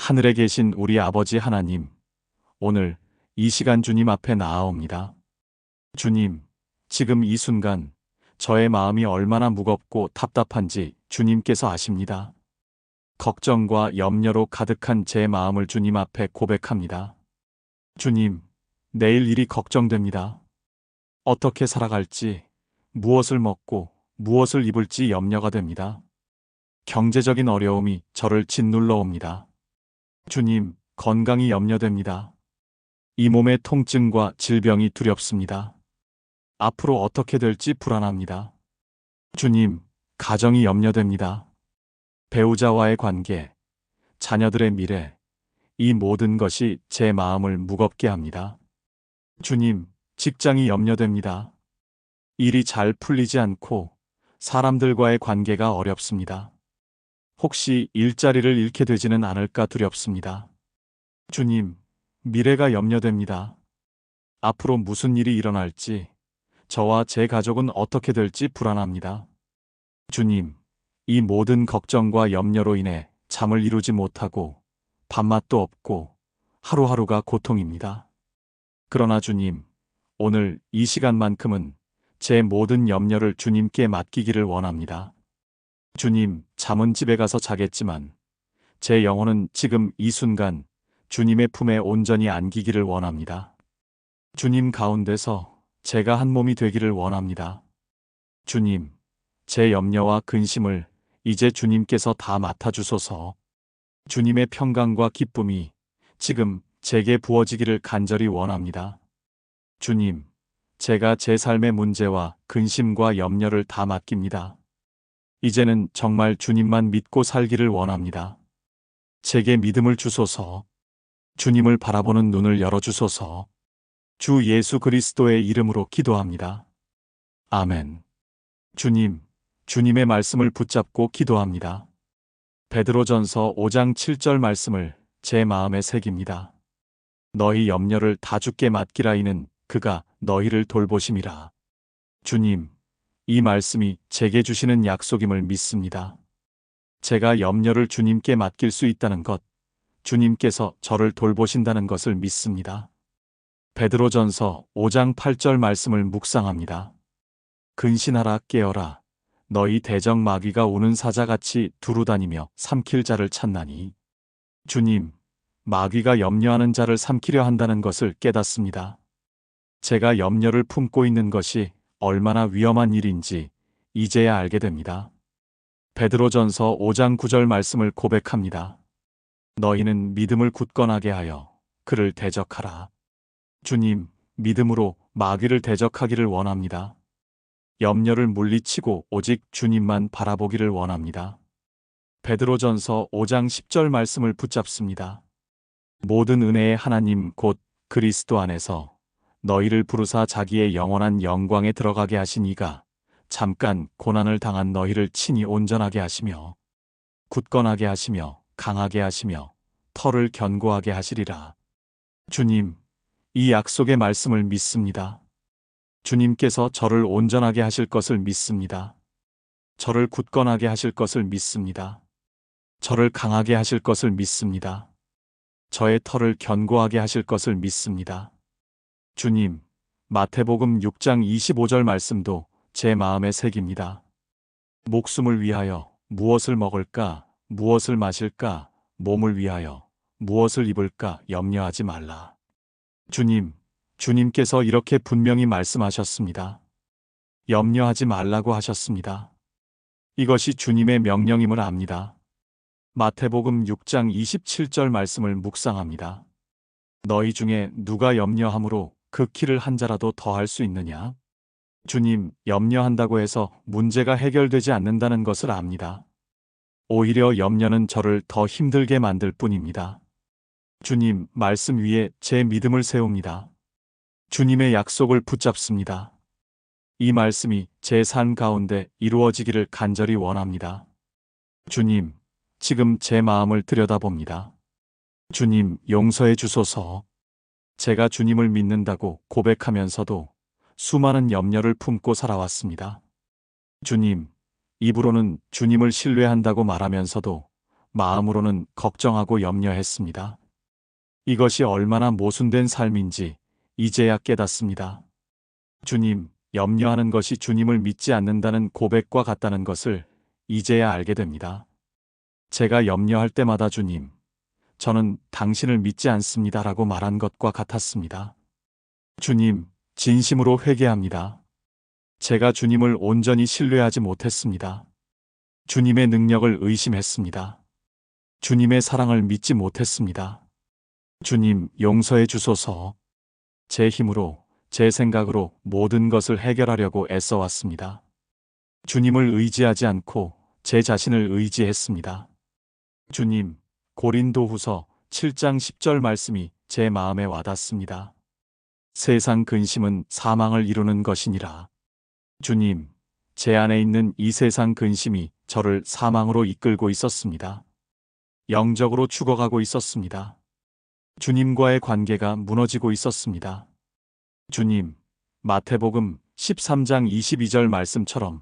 하늘에 계신 우리 아버지 하나님, 오늘 이 시간 주님 앞에 나아옵니다. 주님, 지금 이 순간 저의 마음이 얼마나 무겁고 답답한지 주님께서 아십니다. 걱정과 염려로 가득한 제 마음을 주님 앞에 고백합니다. 주님, 내일 일이 걱정됩니다. 어떻게 살아갈지, 무엇을 먹고 무엇을 입을지 염려가 됩니다. 경제적인 어려움이 저를 짓눌러 옵니다. 주님, 건강이 염려됩니다. 이 몸의 통증과 질병이 두렵습니다. 앞으로 어떻게 될지 불안합니다. 주님, 가정이 염려됩니다. 배우자와의 관계, 자녀들의 미래, 이 모든 것이 제 마음을 무겁게 합니다. 주님, 직장이 염려됩니다. 일이 잘 풀리지 않고 사람들과의 관계가 어렵습니다. 혹시 일자리를 잃게 되지는 않을까 두렵습니다. 주님, 미래가 염려됩니다. 앞으로 무슨 일이 일어날지, 저와 제 가족은 어떻게 될지 불안합니다. 주님, 이 모든 걱정과 염려로 인해 잠을 이루지 못하고 밥맛도 없고 하루하루가 고통입니다. 그러나 주님, 오늘 이 시간만큼은 제 모든 염려를 주님께 맡기기를 원합니다. 주님, 잠은 집에 가서 자겠지만 제 영혼은 지금 이 순간 주님의 품에 온전히 안기기를 원합니다. 주님 가운데서 제가 한 몸이 되기를 원합니다. 주님, 제 염려와 근심을 이제 주님께서 다 맡아주소서. 주님의 평강과 기쁨이 지금 제게 부어지기를 간절히 원합니다. 주님, 제가 제 삶의 문제와 근심과 염려를 다 맡깁니다. 이제는 정말 주님만 믿고 살기를 원합니다. 제게 믿음을 주소서. 주님을 바라보는 눈을 열어주소서. 주 예수 그리스도의 이름으로 기도합니다. 아멘. 주님, 주님의 말씀을 붙잡고 기도합니다. 베드로전서 5장 7절 말씀을 제 마음에 새깁니다. 너희 염려를 다 주께 맡기라 이는 그가 너희를 돌보심이라. 주님, 이 말씀이 제게 주시는 약속임을 믿습니다. 제가 염려를 주님께 맡길 수 있다는 것, 주님께서 저를 돌보신다는 것을 믿습니다. 베드로전서 5장 8절 말씀을 묵상합니다. 근신하라 깨어라. 너희 대적 마귀가 우는 사자같이 두루다니며 삼킬 자를 찾나니. 주님, 마귀가 염려하는 자를 삼키려 한다는 것을 깨닫습니다. 제가 염려를 품고 있는 것이 얼마나 위험한 일인지 이제야 알게 됩니다. 베드로전서 5장 9절 말씀을 고백합니다. 너희는 믿음을 굳건하게 하여 그를 대적하라. 주님, 믿음으로 마귀를 대적하기를 원합니다. 염려를 물리치고 오직 주님만 바라보기를 원합니다. 베드로전서 5장 10절 말씀을 붙잡습니다. 모든 은혜의 하나님 곧 그리스도 안에서 너희를 부르사 자기의 영원한 영광에 들어가게 하신 이가 잠깐 고난을 당한 너희를 친히 온전하게 하시며 굳건하게 하시며 강하게 하시며 터를 견고하게 하시리라. 주님, 이 약속의 말씀을 믿습니다. 주님께서 저를 온전하게 하실 것을 믿습니다. 저를 굳건하게 하실 것을 믿습니다. 저를 강하게 하실 것을 믿습니다. 저의 터를 견고하게 하실 것을 믿습니다. 주님, 마태복음 6장 25절 말씀도 제 마음에 새깁니다. 목숨을 위하여 무엇을 먹을까, 무엇을 마실까, 몸을 위하여 무엇을 입을까 염려하지 말라. 주님, 주님께서 이렇게 분명히 말씀하셨습니다. 염려하지 말라고 하셨습니다. 이것이 주님의 명령임을 압니다. 마태복음 6장 27절 말씀을 묵상합니다. 너희 중에 누가 염려함으로 그 키를 한 자라도 더할 수 있느냐? 주님, 염려한다고 해서 문제가 해결되지 않는다는 것을 압니다. 오히려 염려는 저를 더 힘들게 만들 뿐입니다. 주님, 말씀 위에 제 믿음을 세웁니다. 주님의 약속을 붙잡습니다. 이 말씀이 제 삶 가운데 이루어지기를 간절히 원합니다. 주님, 지금 제 마음을 들여다봅니다. 주님, 용서해 주소서. 제가 주님을 믿는다고 고백하면서도 수많은 염려를 품고 살아왔습니다. 주님, 입으로는 주님을 신뢰한다고 말하면서도 마음으로는 걱정하고 염려했습니다. 이것이 얼마나 모순된 삶인지 이제야 깨닫습니다. 주님, 염려하는 것이 주님을 믿지 않는다는 고백과 같다는 것을 이제야 알게 됩니다. 제가 염려할 때마다 주님, 저는 당신을 믿지 않습니다라고 말한 것과 같았습니다. 주님, 진심으로 회개합니다. 제가 주님을 온전히 신뢰하지 못했습니다. 주님의 능력을 의심했습니다. 주님의 사랑을 믿지 못했습니다. 주님, 용서해 주소서. 제 힘으로, 제 생각으로 모든 것을 해결하려고 애써왔습니다. 주님을 의지하지 않고 제 자신을 의지했습니다. 주님, 고린도후서 7장 10절 말씀이 제 마음에 와닿습니다. 세상 근심은 사망을 이루는 것이니라. 주님, 제 안에 있는 이 세상 근심이 저를 사망으로 이끌고 있었습니다. 영적으로 죽어가고 있었습니다. 주님과의 관계가 무너지고 있었습니다. 주님, 마태복음 13장 22절 말씀처럼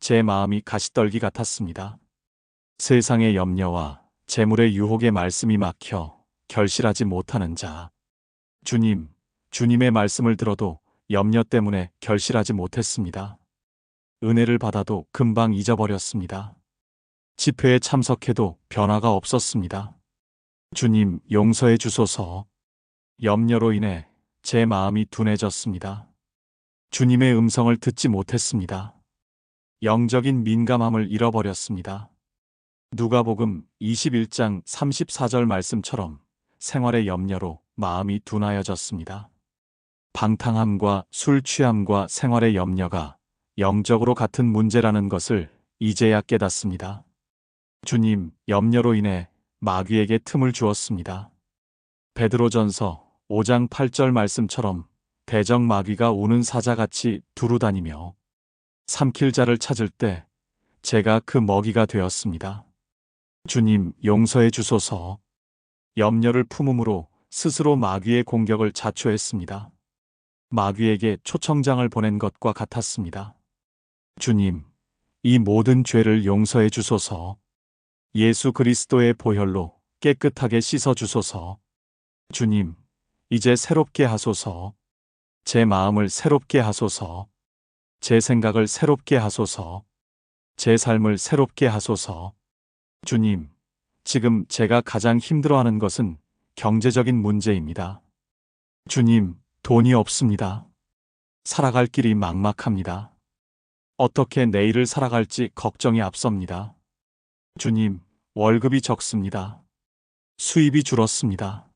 제 마음이 가시떨기 같았습니다. 세상의 염려와 재물의 유혹의 말씀이 막혀 결실하지 못하는 자. 주님, 주님의 말씀을 들어도 염려 때문에 결실하지 못했습니다. 은혜를 받아도 금방 잊어버렸습니다. 집회에 참석해도 변화가 없었습니다. 주님, 용서해 주소서. 염려로 인해 제 마음이 둔해졌습니다. 주님의 음성을 듣지 못했습니다. 영적인 민감함을 잃어버렸습니다. 누가복음 21장 34절 말씀처럼 생활의 염려로 마음이 둔하여졌습니다. 방탕함과 술 취함과 생활의 염려가 영적으로 같은 문제라는 것을 이제야 깨닫습니다. 주님, 염려로 인해 마귀에게 틈을 주었습니다. 베드로전서 5장 8절 말씀처럼 대적 마귀가 우는 사자같이 두루다니며 삼킬 자를 찾을 때 제가 그 먹이가 되었습니다. 주님, 용서해 주소서. 염려를 품음으로 스스로 마귀의 공격을 자초했습니다. 마귀에게 초청장을 보낸 것과 같았습니다. 주님, 이 모든 죄를 용서해 주소서. 예수 그리스도의 보혈로 깨끗하게 씻어 주소서. 주님, 이제 새롭게 하소서. 제 마음을 새롭게 하소서. 제 생각을 새롭게 하소서. 제 삶을 새롭게 하소서. 주님, 지금 제가 가장 힘들어하는 것은 경제적인 문제입니다. 주님, 돈이 없습니다. 살아갈 길이 막막합니다. 어떻게 내일을 살아갈지 걱정이 앞섭니다. 주님, 월급이 적습니다. 수입이 줄었습니다.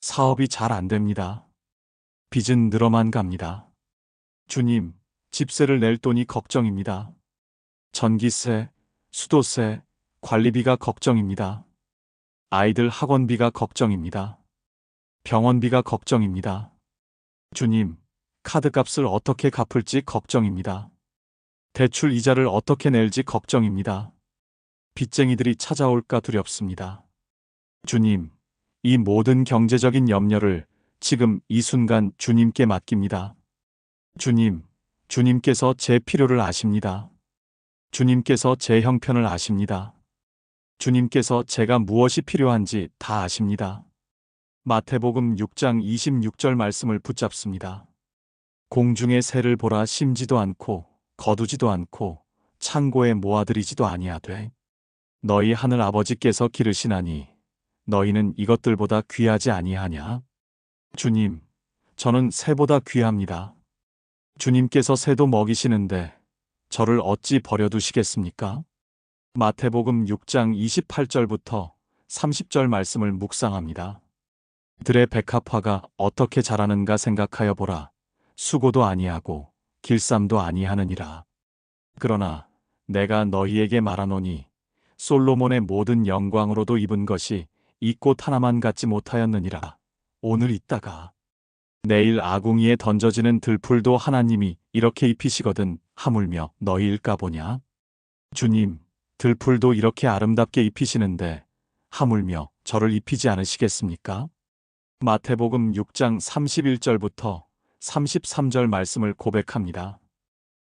사업이 잘 안 됩니다. 빚은 늘어만 갑니다. 주님, 집세를 낼 돈이 걱정입니다. 전기세, 수도세, 관리비가 걱정입니다. 아이들 학원비가 걱정입니다. 병원비가 걱정입니다. 주님, 카드값을 어떻게 갚을지 걱정입니다. 대출 이자를 어떻게 낼지 걱정입니다. 빚쟁이들이 찾아올까 두렵습니다. 주님, 이 모든 경제적인 염려를 지금 이 순간 주님께 맡깁니다. 주님, 주님께서 제 필요를 아십니다. 주님께서 제 형편을 아십니다. 주님께서 제가 무엇이 필요한지 다 아십니다. 마태복음 6장 26절 말씀을 붙잡습니다. 공중의 새를 보라 심지도 않고 거두지도 않고 창고에 모아들이지도 아니하되 너희 하늘 아버지께서 기르시나니 너희는 이것들보다 귀하지 아니하냐? 주님, 저는 새보다 귀합니다. 주님께서 새도 먹이시는데 저를 어찌 버려두시겠습니까? 마태복음 6장 28절부터 30절 말씀을 묵상합니다. 들의 백합화가 어떻게 자라는가 생각하여 보라. 수고도 아니하고 길쌈도 아니하느니라. 그러나 내가 너희에게 말하노니 솔로몬의 모든 영광으로도 입은 것이 이 꽃 하나만 갖지 못하였느니라. 오늘 있다가 내일 아궁이에 던져지는 들풀도 하나님이 이렇게 입히시거든 하물며 너희일까 보냐? 주님, 들풀도 이렇게 아름답게 입히시는데 하물며 저를 입히지 않으시겠습니까? 마태복음 6장 31절부터 33절 말씀을 고백합니다.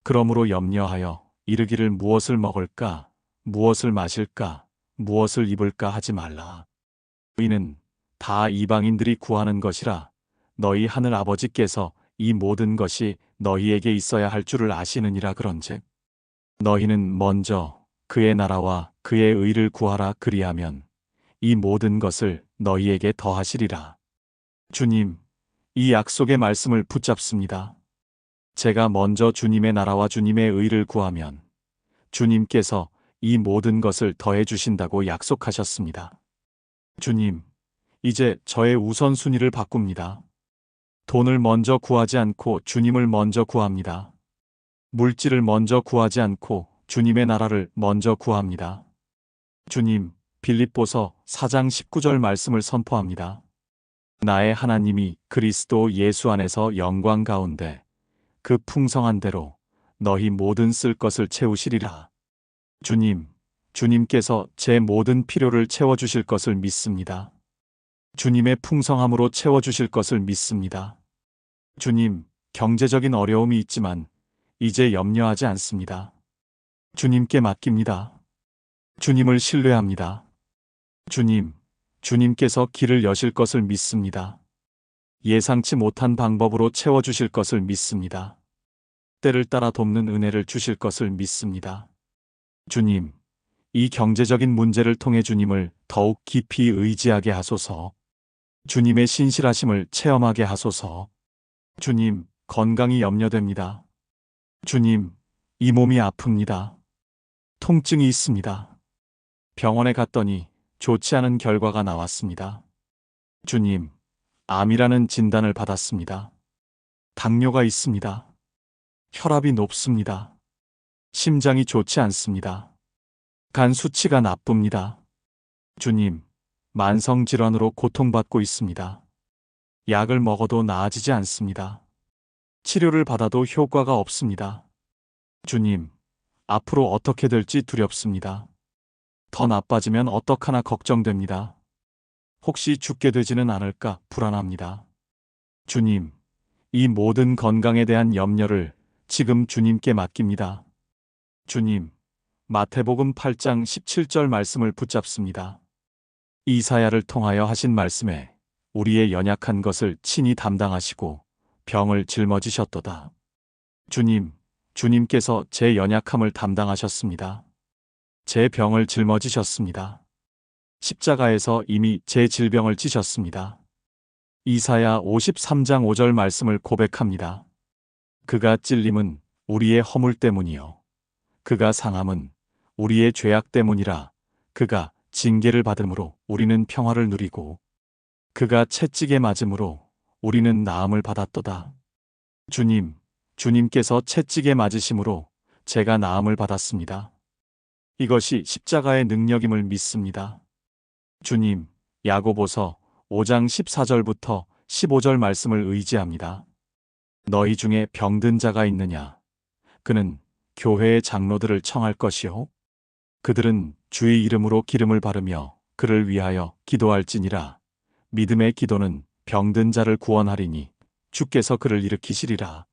그러므로 염려하여 이르기를 무엇을 먹을까, 무엇을 마실까, 무엇을 입을까 하지 말라. 이는 다 이방인들이 구하는 것이라 너희 하늘 아버지께서 이 모든 것이 너희에게 있어야 할 줄을 아시느니라. 그런즉 너희는 먼저 그의 나라와 그의 의를 구하라. 그리하면 이 모든 것을 너희에게 더하시리라. 주님, 이 약속의 말씀을 붙잡습니다. 제가 먼저 주님의 나라와 주님의 의를 구하면 주님께서 이 모든 것을 더해 주신다고 약속하셨습니다. 주님, 이제 저의 우선순위를 바꿉니다. 돈을 먼저 구하지 않고 주님을 먼저 구합니다. 물질을 먼저 구하지 않고 주님의 나라를 먼저 구합니다. 주님, 빌립보서 4장 19절 말씀을 선포합니다. 나의 하나님이 그리스도 예수 안에서 영광 가운데 그 풍성한 대로 너희 모든 쓸 것을 채우시리라. 주님, 주님께서 제 모든 필요를 채워주실 것을 믿습니다. 주님의 풍성함으로 채워주실 것을 믿습니다. 주님, 경제적인 어려움이 있지만 이제 염려하지 않습니다. 주님께 맡깁니다. 주님을 신뢰합니다. 주님, 주님께서 길을 여실 것을 믿습니다. 예상치 못한 방법으로 채워주실 것을 믿습니다. 때를 따라 돕는 은혜를 주실 것을 믿습니다. 주님, 이 경제적인 문제를 통해 주님을 더욱 깊이 의지하게 하소서. 주님의 신실하심을 체험하게 하소서. 주님, 건강이 염려됩니다. 주님, 이 몸이 아픕니다. 통증이 있습니다. 병원에 갔더니 좋지 않은 결과가 나왔습니다. 주님, 암이라는 진단을 받았습니다. 당뇨가 있습니다. 혈압이 높습니다. 심장이 좋지 않습니다. 간 수치가 나쁩니다. 주님, 만성질환으로 고통받고 있습니다. 약을 먹어도 나아지지 않습니다. 치료를 받아도 효과가 없습니다. 주님, 앞으로 어떻게 될지 두렵습니다. 더 나빠지면 어떡하나 걱정됩니다. 혹시 죽게 되지는 않을까 불안합니다. 주님, 이 모든 건강에 대한 염려를 지금 주님께 맡깁니다. 주님, 마태복음 8장 17절 말씀을 붙잡습니다. 이사야를 통하여 하신 말씀에 우리의 연약한 것을 친히 담당하시고 병을 짊어지셨도다. 주님, 주님께서 제 연약함을 담당하셨습니다. 제 병을 짊어지셨습니다. 십자가에서 이미 제 질병을 지셨습니다. 이사야 53장 5절 말씀을 고백합니다. 그가 찔림은 우리의 허물 때문이요. 그가 상함은 우리의 죄악 때문이라. 그가 징계를 받음으로 우리는 평화를 누리고 그가 채찍에 맞음으로 우리는 나음을 받았도다. 주님, 주님께서 채찍에 맞으심으로 제가 나음을 받았습니다. 이것이 십자가의 능력임을 믿습니다. 주님, 야고보서 5장 14절부터 15절 말씀을 의지합니다. 너희 중에 병든 자가 있느냐? 그는 교회의 장로들을 청할 것이요. 그들은 주의 이름으로 기름을 바르며 그를 위하여 기도할지니라. 믿음의 기도는 병든 자를 구원하리니 주께서 그를 일으키시리라.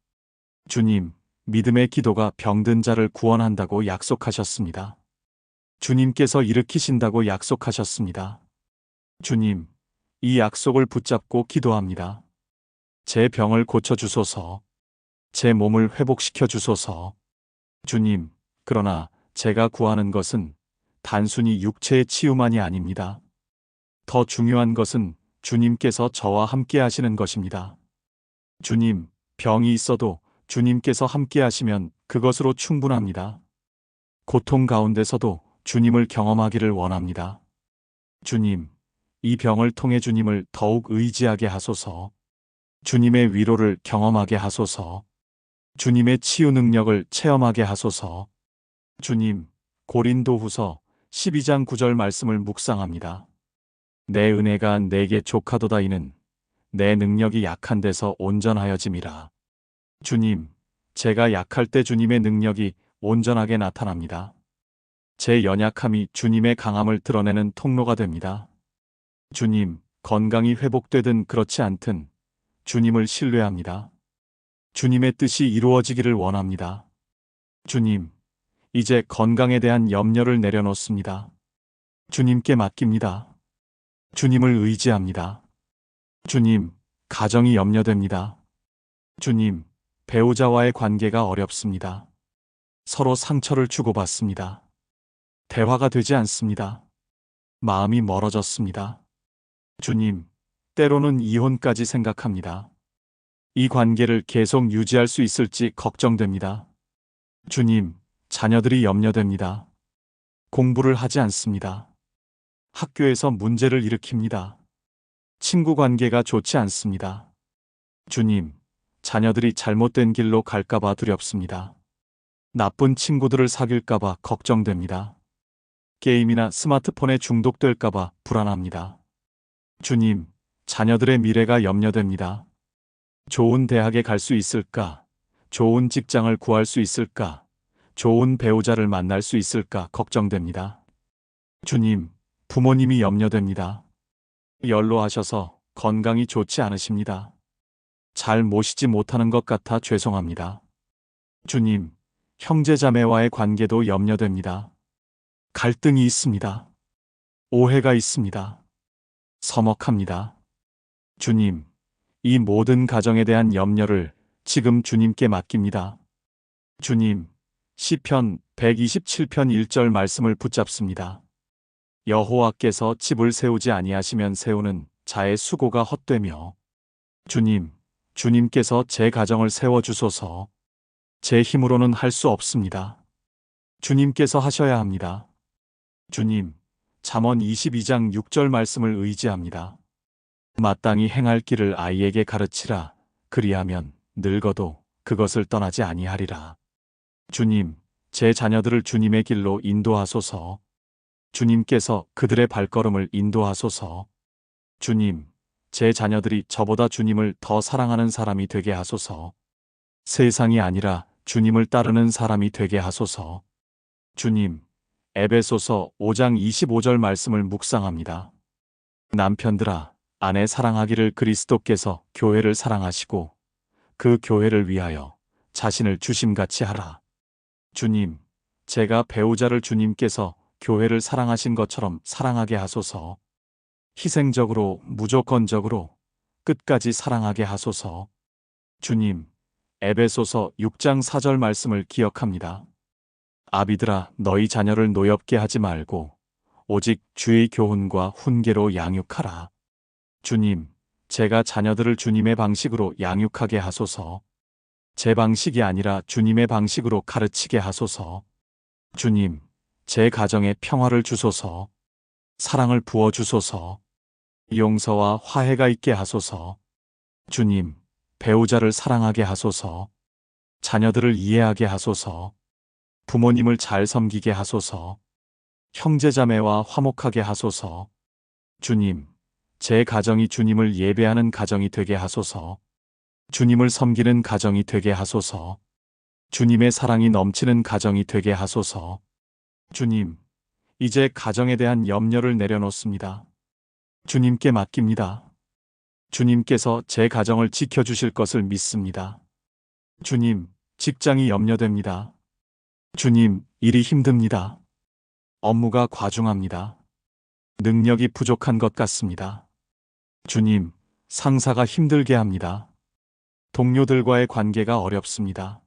주님, 믿음의 기도가 병든 자를 구원한다고 약속하셨습니다. 주님께서 일으키신다고 약속하셨습니다. 주님, 이 약속을 붙잡고 기도합니다. 제 병을 고쳐주소서. 제 몸을 회복시켜 주소서. 주님, 그러나 제가 구하는 것은 단순히 육체의 치유만이 아닙니다. 더 중요한 것은 주님께서 저와 함께 하시는 것입니다. 주님, 병이 있어도 주님께서 함께 하시면 그것으로 충분합니다. 고통 가운데서도 주님을 경험하기를 원합니다. 주님, 이 병을 통해 주님을 더욱 의지하게 하소서. 주님의 위로를 경험하게 하소서. 주님의 치유 능력을 체험하게 하소서. 주님, 고린도후서 12장 9절 말씀을 묵상합니다. 내 은혜가 내게 족하도다. 이는 내 능력이 약한 데서 온전하여짐이라. 주님, 제가 약할 때 주님의 능력이 온전하게 나타납니다. 제 연약함이 주님의 강함을 드러내는 통로가 됩니다. 주님, 건강이 회복되든 그렇지 않든 주님을 신뢰합니다. 주님의 뜻이 이루어지기를 원합니다. 주님, 이제 건강에 대한 염려를 내려놓습니다. 주님께 맡깁니다. 주님을 의지합니다. 주님, 가정이 염려됩니다. 주님, 배우자와의 관계가 어렵습니다. 서로 상처를 주고받습니다. 대화가 되지 않습니다. 마음이 멀어졌습니다. 주님, 때로는 이혼까지 생각합니다. 이 관계를 계속 유지할 수 있을지 걱정됩니다. 주님, 자녀들이 염려됩니다. 공부를 하지 않습니다. 학교에서 문제를 일으킵니다. 친구 관계가 좋지 않습니다. 주님, 자녀들이 잘못된 길로 갈까봐 두렵습니다. 나쁜 친구들을 사귈까봐 걱정됩니다. 게임이나 스마트폰에 중독될까봐 불안합니다. 주님, 자녀들의 미래가 염려됩니다. 좋은 대학에 갈 수 있을까? 좋은 직장을 구할 수 있을까? 좋은 배우자를 만날 수 있을까 걱정됩니다. 주님, 부모님이 염려됩니다. 연로하셔서 건강이 좋지 않으십니다. 잘 모시지 못하는 것 같아 죄송합니다. 주님, 형제자매와의 관계도 염려됩니다. 갈등이 있습니다. 오해가 있습니다. 서먹합니다. 주님, 이 모든 가정에 대한 염려를 지금 주님께 맡깁니다. 주님, 시편 127편 1절 말씀을 붙잡습니다. 여호와께서 집을 세우지 아니하시면 세우는 자의 수고가 헛되며 주님, 주님께서 제 가정을 세워주소서. 제 힘으로는 할 수 없습니다. 주님께서 하셔야 합니다. 주님, 잠언 22장 6절 말씀을 의지합니다. 마땅히 행할 길을 아이에게 가르치라. 그리하면 늙어도 그것을 떠나지 아니하리라. 주님, 제 자녀들을 주님의 길로 인도하소서. 주님께서 그들의 발걸음을 인도하소서. 주님, 제 자녀들이 저보다 주님을 더 사랑하는 사람이 되게 하소서. 세상이 아니라 주님을 따르는 사람이 되게 하소서. 주님, 에베소서 5장 25절 말씀을 묵상합니다. 남편들아, 아내 사랑하기를 그리스도께서 교회를 사랑하시고 그 교회를 위하여 자신을 주심같이 하라. 주님, 제가 배우자를 주님께서 교회를 사랑하신 것처럼 사랑하게 하소서. 희생적으로, 무조건적으로 끝까지 사랑하게 하소서. 주님, 에베소서 6장 4절 말씀을 기억합니다. 아비들아, 너희 자녀를 노엽게 하지 말고 오직 주의 교훈과 훈계로 양육하라. 주님, 제가 자녀들을 주님의 방식으로 양육하게 하소서. 제 방식이 아니라 주님의 방식으로 가르치게 하소서. 주님, 제 가정에 평화를 주소서. 사랑을 부어주소서. 용서와 화해가 있게 하소서. 주님, 배우자를 사랑하게 하소서. 자녀들을 이해하게 하소서. 부모님을 잘 섬기게 하소서. 형제자매와 화목하게 하소서. 주님, 제 가정이 주님을 예배하는 가정이 되게 하소서. 주님을 섬기는 가정이 되게 하소서. 주님의 사랑이 넘치는 가정이 되게 하소서. 주님, 이제 가정에 대한 염려를 내려놓습니다. 주님께 맡깁니다. 주님께서 제 가정을 지켜주실 것을 믿습니다. 주님, 직장이 염려됩니다. 주님, 일이 힘듭니다. 업무가 과중합니다. 능력이 부족한 것 같습니다. 주님, 상사가 힘들게 합니다. 동료들과의 관계가 어렵습니다.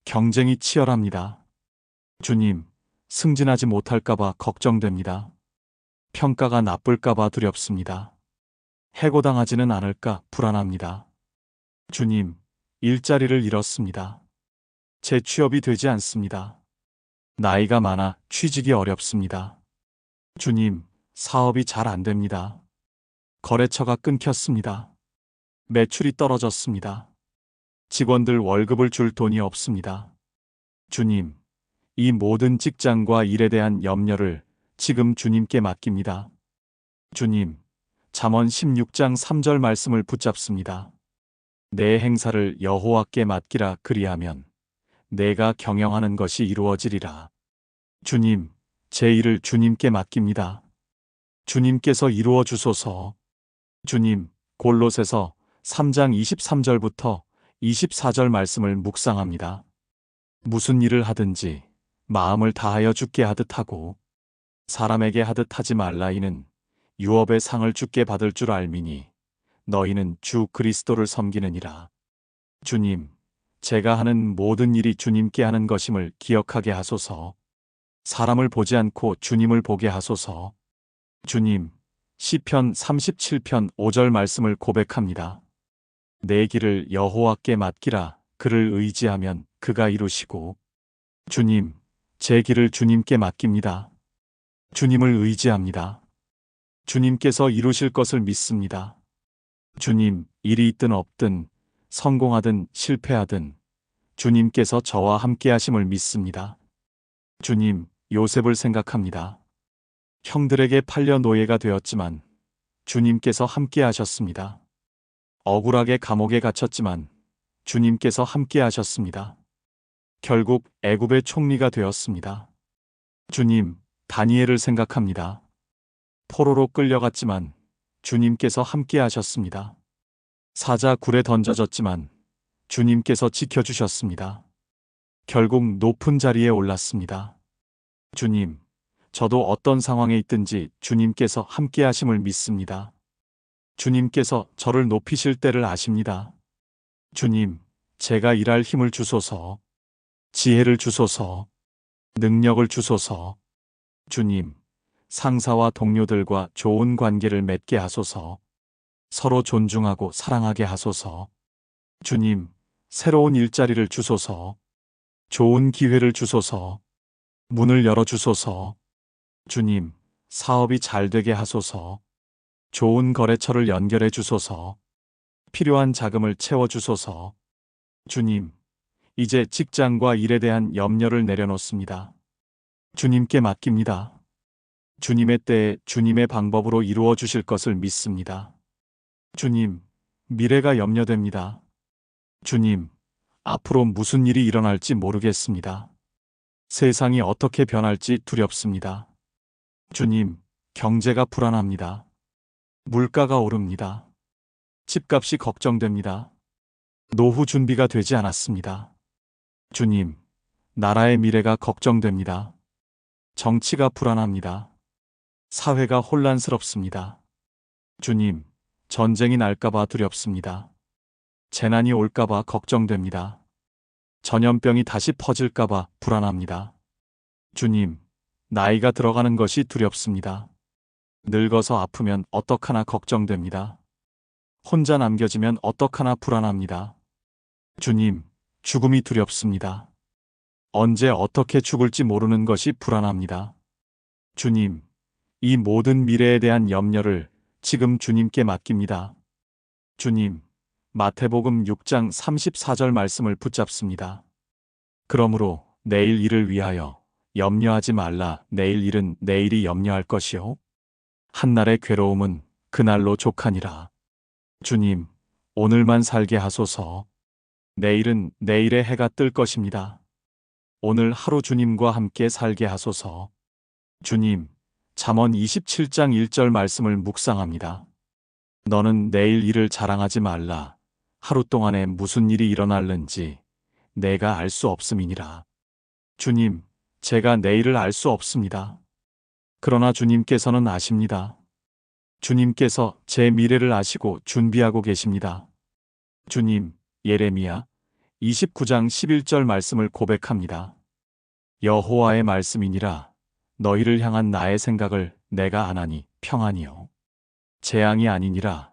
경쟁이 치열합니다. 주님, 승진하지 못할까봐 걱정됩니다. 평가가 나쁠까봐 두렵습니다. 해고당하지는 않을까 불안합니다. 주님, 일자리를 잃었습니다. 제 취업이 되지 않습니다. 나이가 많아 취직이 어렵습니다. 주님, 사업이 잘 안 됩니다. 거래처가 끊겼습니다. 매출이 떨어졌습니다. 직원들 월급을 줄 돈이 없습니다. 주님, 이 모든 직장과 일에 대한 염려를 지금 주님께 맡깁니다. 주님, 잠언 16장 3절 말씀을 붙잡습니다. 내 행사를 여호와께 맡기라. 그리하면 내가 경영하는 것이 이루어지리라. 주님, 제 일을 주님께 맡깁니다. 주님께서 이루어 주소서. 주님, 골로새서 3장 23절부터 24절 말씀을 묵상합니다. 무슨 일을 하든지 마음을 다하여 주께 하듯 하고 사람에게 하듯 하지 말라. 이는 유업의 상을 주께 받을 줄 알미니 너희는 주 그리스도를 섬기느니라. 주님, 제가 하는 모든 일이 주님께 하는 것임을 기억하게 하소서. 사람을 보지 않고 주님을 보게 하소서. 주님, 시편 37편 5절 말씀을 고백합니다. 내 길을 여호와께 맡기라. 그를 의지하면 그가 이루시고. 주님, 제 길을 주님께 맡깁니다. 주님을 의지합니다. 주님께서 이루실 것을 믿습니다. 주님, 일이 있든 없든 성공하든 실패하든 주님께서 저와 함께 하심을 믿습니다. 주님, 요셉을 생각합니다. 형들에게 팔려 노예가 되었지만 주님께서 함께 하셨습니다. 억울하게 감옥에 갇혔지만 주님께서 함께 하셨습니다. 결국 애굽의 총리가 되었습니다. 주님, 다니엘을 생각합니다. 포로로 끌려갔지만 주님께서 함께 하셨습니다. 사자 굴에 던져졌지만 주님께서 지켜주셨습니다. 결국 높은 자리에 올랐습니다. 주님, 저도 어떤 상황에 있든지 주님께서 함께 하심을 믿습니다. 주님께서 저를 높이실 때를 아십니다. 주님, 제가 일할 힘을 주소서, 지혜를 주소서, 능력을 주소서. 주님, 상사와 동료들과 좋은 관계를 맺게 하소서. 서로 존중하고 사랑하게 하소서. 주님, 새로운 일자리를 주소서. 좋은 기회를 주소서. 문을 열어주소서. 주님, 사업이 잘 되게 하소서. 좋은 거래처를 연결해 주소서. 필요한 자금을 채워주소서. 주님, 이제 직장과 일에 대한 염려를 내려놓습니다. 주님께 맡깁니다. 주님의 때에 주님의 방법으로 이루어 주실 것을 믿습니다. 주님, 미래가 염려됩니다. 주님, 앞으로 무슨 일이 일어날지 모르겠습니다. 세상이 어떻게 변할지 두렵습니다. 주님, 경제가 불안합니다. 물가가 오릅니다. 집값이 걱정됩니다. 노후 준비가 되지 않았습니다. 주님, 나라의 미래가 걱정됩니다. 정치가 불안합니다. 사회가 혼란스럽습니다. 주님, 전쟁이 날까봐 두렵습니다. 재난이 올까봐 걱정됩니다. 전염병이 다시 퍼질까봐 불안합니다. 주님, 나이가 들어가는 것이 두렵습니다. 늙어서 아프면 어떡하나 걱정됩니다. 혼자 남겨지면 어떡하나 불안합니다. 주님, 죽음이 두렵습니다. 언제 어떻게 죽을지 모르는 것이 불안합니다. 주님, 이 모든 미래에 대한 염려를 지금 주님께 맡깁니다. 주님, 마태복음 6장 34절 말씀을 붙잡습니다. 그러므로 내일 일을 위하여 염려하지 말라. 내일 일은 내일이 염려할 것이요 한날의 괴로움은 그날로 족하니라. 주님, 오늘만 살게 하소서. 내일은 내일의 해가 뜰 것입니다. 오늘 하루 주님과 함께 살게 하소서. 주님, 잠언 27장 1절 말씀을 묵상합니다. 너는 내일 일을 자랑하지 말라. 하루 동안에 무슨 일이 일어날는지 내가 알 수 없음이니라. 주님, 제가 내일을 알 수 없습니다. 그러나 주님께서는 아십니다. 주님께서 제 미래를 아시고 준비하고 계십니다. 주님, 예레미야 29장 11절 말씀을 고백합니다. 여호와의 말씀이니라. 너희를 향한 나의 생각을 내가 아나니 평안이요 재앙이 아니니라.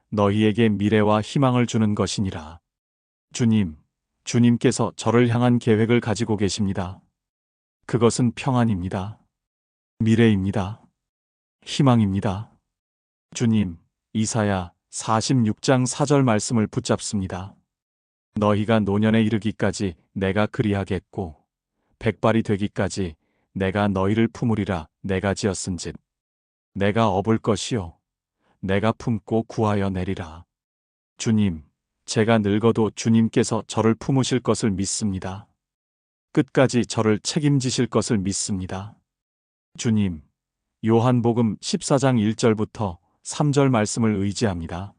너희에게 미래와 희망을 주는 것이니라. 주님, 주님께서 저를 향한 계획을 가지고 계십니다. 그것은 평안입니다. 미래입니다. 희망입니다. 주님, 이사야 46장 4절 말씀을 붙잡습니다. 너희가 노년에 이르기까지 내가 그리하겠고 백발이 되기까지 내가 너희를 품으리라. 내가 지었은즉 내가 업을 것이요 내가 품고 구하여 내리라. 주님, 제가 늙어도 주님께서 저를 품으실 것을 믿습니다. 끝까지 저를 책임지실 것을 믿습니다. 주님, 요한복음 14장 1절부터 3절 말씀을 의지합니다.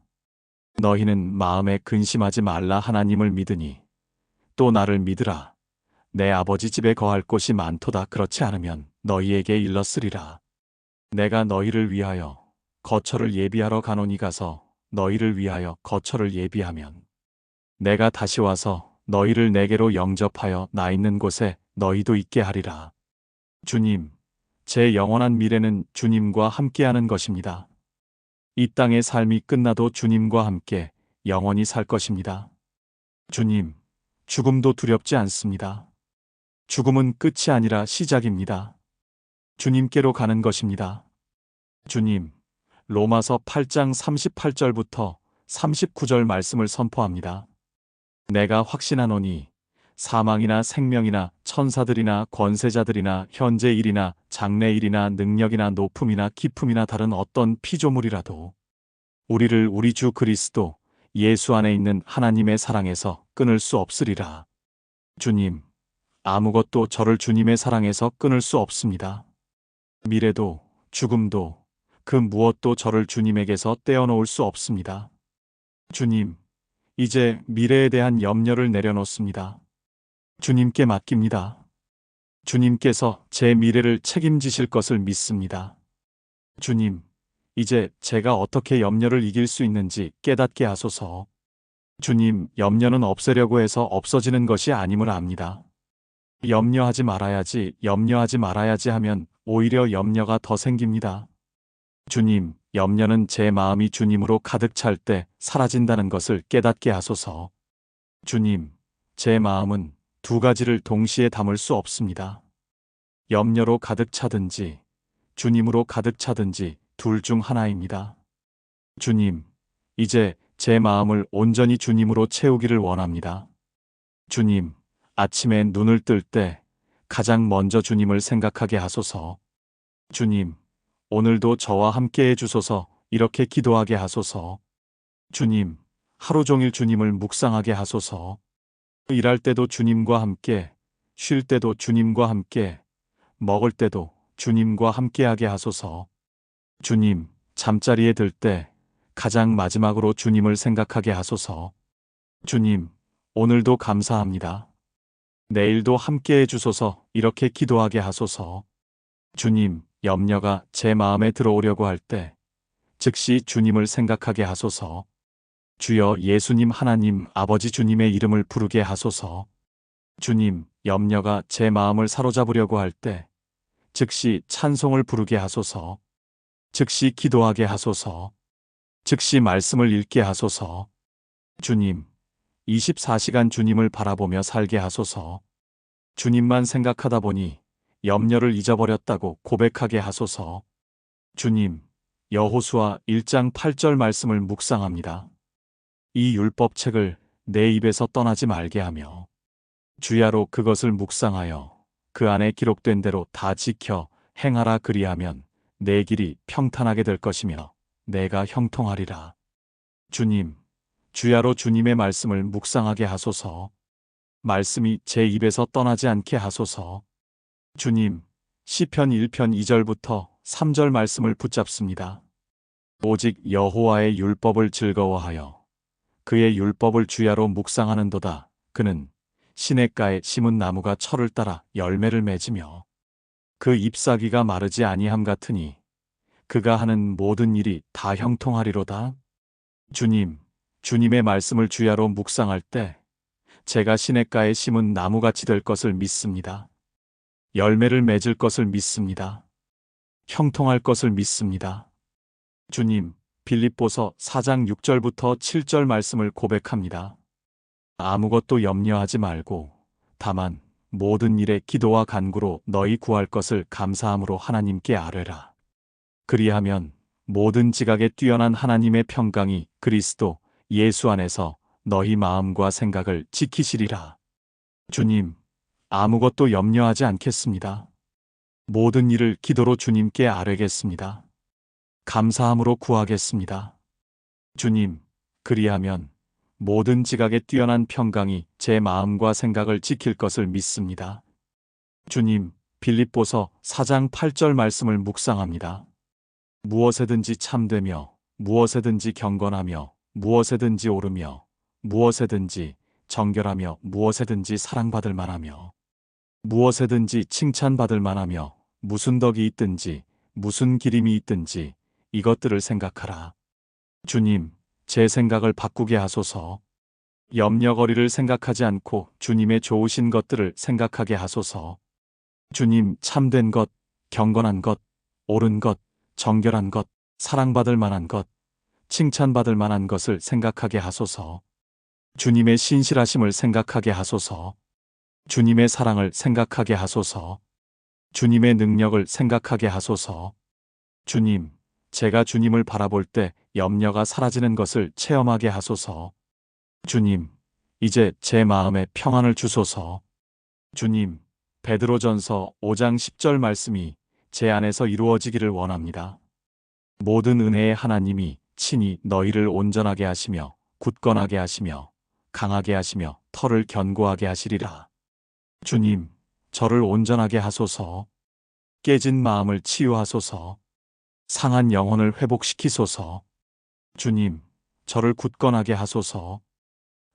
너희는 마음에 근심하지 말라. 하나님을 믿으니 또 나를 믿으라. 내 아버지 집에 거할 곳이 많도다. 그렇지 않으면 너희에게 일렀으리라. 내가 너희를 위하여 거처를 예비하러 가노니 가서 너희를 위하여 거처를 예비하면 내가 다시 와서 너희를 내게로 영접하여 나 있는 곳에 너희도 있게 하리라. 주님, 제 영원한 미래는 주님과 함께하는 것입니다. 이 땅의 삶이 끝나도 주님과 함께 영원히 살 것입니다. 주님, 죽음도 두렵지 않습니다. 죽음은 끝이 아니라 시작입니다. 주님께로 가는 것입니다. 주님, 로마서 8장 38절부터 39절 말씀을 선포합니다. 내가 확신하노니 사망이나 생명이나 천사들이나 권세자들이나 현재 일이나 장래 일이나 능력이나 높음이나 깊음이나 다른 어떤 피조물이라도 우리를 우리 주 그리스도 예수 안에 있는 하나님의 사랑에서 끊을 수 없으리라. 주님, 아무것도 저를 주님의 사랑에서 끊을 수 없습니다. 미래도 죽음도 그 무엇도 저를 주님에게서 떼어놓을 수 없습니다. 주님, 이제 미래에 대한 염려를 내려놓습니다. 주님께 맡깁니다. 주님께서 제 미래를 책임지실 것을 믿습니다. 주님, 이제 제가 어떻게 염려를 이길 수 있는지 깨닫게 하소서. 주님, 염려는 없애려고 해서 없어지는 것이 아님을 압니다. 염려하지 말아야지 하면 오히려 염려가 더 생깁니다. 주님, 염려는 제 마음이 주님으로 가득 찰 때 사라진다는 것을 깨닫게 하소서. 주님, 제 마음은 두 가지를 동시에 담을 수 없습니다. 염려로 가득 차든지 주님으로 가득 차든지 둘 중 하나입니다. 주님, 이제 제 마음을 온전히 주님으로 채우기를 원합니다. 주님, 아침에 눈을 뜰 때 가장 먼저 주님을 생각하게 하소서. 주님, 오늘도 저와 함께 해주소서. 이렇게 기도하게 하소서. 주님, 하루 종일 주님을 묵상하게 하소서. 일할 때도 주님과 함께, 쉴 때도 주님과 함께, 먹을 때도 주님과 함께하게 하소서. 주님, 잠자리에 들 때 가장 마지막으로 주님을 생각하게 하소서. 주님, 오늘도 감사합니다. 내일도 함께 해주소서. 이렇게 기도하게 하소서. 주님, 염려가 제 마음에 들어오려고 할 때 즉시 주님을 생각하게 하소서. 주여 예수님 하나님 아버지 주님의 이름을 부르게 하소서. 주님, 염려가 제 마음을 사로잡으려고 할 때 즉시 찬송을 부르게 하소서. 즉시 기도하게 하소서. 즉시 말씀을 읽게 하소서. 주님, 24시간 주님을 바라보며 살게 하소서. 주님만 생각하다 보니 염려를 잊어버렸다고 고백하게 하소서. 주님, 여호수아 1장 8절 말씀을 묵상합니다. 이 율법책을 내 입에서 떠나지 말게 하며 주야로 그것을 묵상하여 그 안에 기록된 대로 다 지켜 행하라. 그리하면 내 길이 평탄하게 될 것이며 내가 형통하리라. 주님, 주야로 주님의 말씀을 묵상하게 하소서. 말씀이 제 입에서 떠나지 않게 하소서. 주님, 시편 1편 2절부터 3절 말씀을 붙잡습니다. 오직 여호와의 율법을 즐거워하여 그의 율법을 주야로 묵상하는도다. 그는 시냇가에 심은 나무가 철을 따라 열매를 맺으며 그 잎사귀가 마르지 아니함 같으니 그가 하는 모든 일이 다 형통하리로다. 주님, 주님의 말씀을 주야로 묵상할 때 제가 시냇가에 심은 나무같이 될 것을 믿습니다. 열매를 맺을 것을 믿습니다. 형통할 것을 믿습니다. 주님, 빌립보서 4장 6절부터 7절 말씀을 고백합니다. 아무것도 염려하지 말고 다만 모든 일에 기도와 간구로 너희 구할 것을 감사함으로 하나님께 아뢰라. 그리하면 모든 지각에 뛰어난 하나님의 평강이 그리스도 예수 안에서 너희 마음과 생각을 지키시리라. 주님, 아무것도 염려하지 않겠습니다. 모든 일을 기도로 주님께 아뢰겠습니다. 감사함으로 구하겠습니다. 주님, 그리하면 모든 지각에 뛰어난 평강이 제 마음과 생각을 지킬 것을 믿습니다. 주님, 빌립보서 4장 8절 말씀을 묵상합니다. 무엇에든지 참되며 무엇에든지 경건하며 무엇에든지 오르며 무엇에든지 정결하며 무엇에든지 사랑받을 만하며 무엇에든지 칭찬받을 만하며 무슨 덕이 있든지 무슨 기림이 있든지 이것들을 생각하라. 주님, 제 생각을 바꾸게 하소서. 염려거리를 생각하지 않고 주님의 좋으신 것들을 생각하게 하소서. 주님, 참된 것, 경건한 것, 옳은 것, 정결한 것, 사랑받을 만한 것, 칭찬받을 만한 것을 생각하게 하소서. 주님의 신실하심을 생각하게 하소서. 주님의 사랑을 생각하게 하소서. 주님의 능력을 생각하게 하소서. 주님, 제가 주님을 바라볼 때 염려가 사라지는 것을 체험하게 하소서. 주님, 이제 제 마음에 평안을 주소서. 주님, 베드로전서 5장 10절 말씀이 제 안에서 이루어지기를 원합니다. 모든 은혜의 하나님이 친히 너희를 온전하게 하시며 굳건하게 하시며 강하게 하시며 털을 견고하게 하시리라. 주님, 저를 온전하게 하소서. 깨진 마음을 치유하소서. 상한 영혼을 회복시키소서. 주님, 저를 굳건하게 하소서.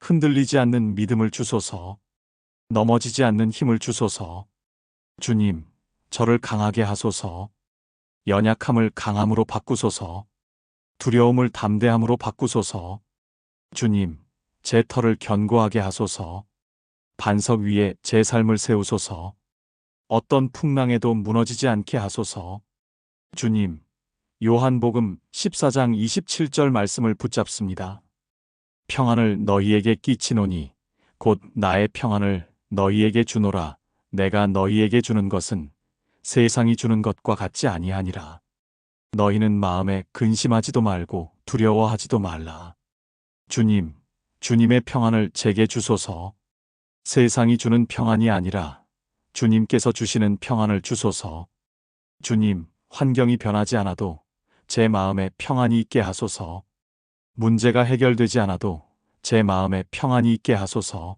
흔들리지 않는 믿음을 주소서. 넘어지지 않는 힘을 주소서. 주님, 저를 강하게 하소서. 연약함을 강함으로 바꾸소서. 두려움을 담대함으로 바꾸소서. 주님, 제 털을 견고하게 하소서. 반석 위에 제 삶을 세우소서. 어떤 풍랑에도 무너지지 않게 하소서. 주님, 요한복음 14장 27절 말씀을 붙잡습니다. 평안을 너희에게 끼치노니 곧 나의 평안을 너희에게 주노라. 내가 너희에게 주는 것은 세상이 주는 것과 같지 아니하니라. 너희는 마음에 근심하지도 말고 두려워하지도 말라. 주님, 주님의 평안을 제게 주소서. 세상이 주는 평안이 아니라 주님께서 주시는 평안을 주소서. 주님, 환경이 변하지 않아도 제 마음에 평안이 있게 하소서. 문제가 해결되지 않아도 제 마음에 평안이 있게 하소서.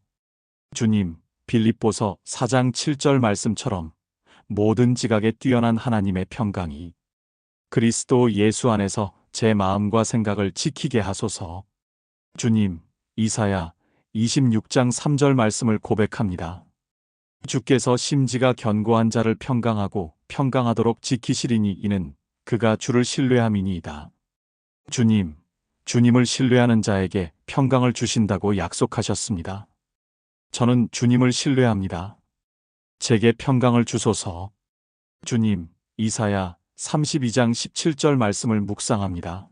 주님, 빌립보서 4장 7절 말씀처럼 모든 지각에 뛰어난 하나님의 평강이 그리스도 예수 안에서 제 마음과 생각을 지키게 하소서. 주님, 이사야 26장 3절 말씀을 고백합니다. 주께서 심지가 견고한 자를 평강하고 평강하도록 지키시리니 이는 그가 주를 신뢰함이니이다. 주님, 주님을 신뢰하는 자에게 평강을 주신다고 약속하셨습니다. 저는 주님을 신뢰합니다. 제게 평강을 주소서. 주님, 이사야 32장 17절 말씀을 묵상합니다.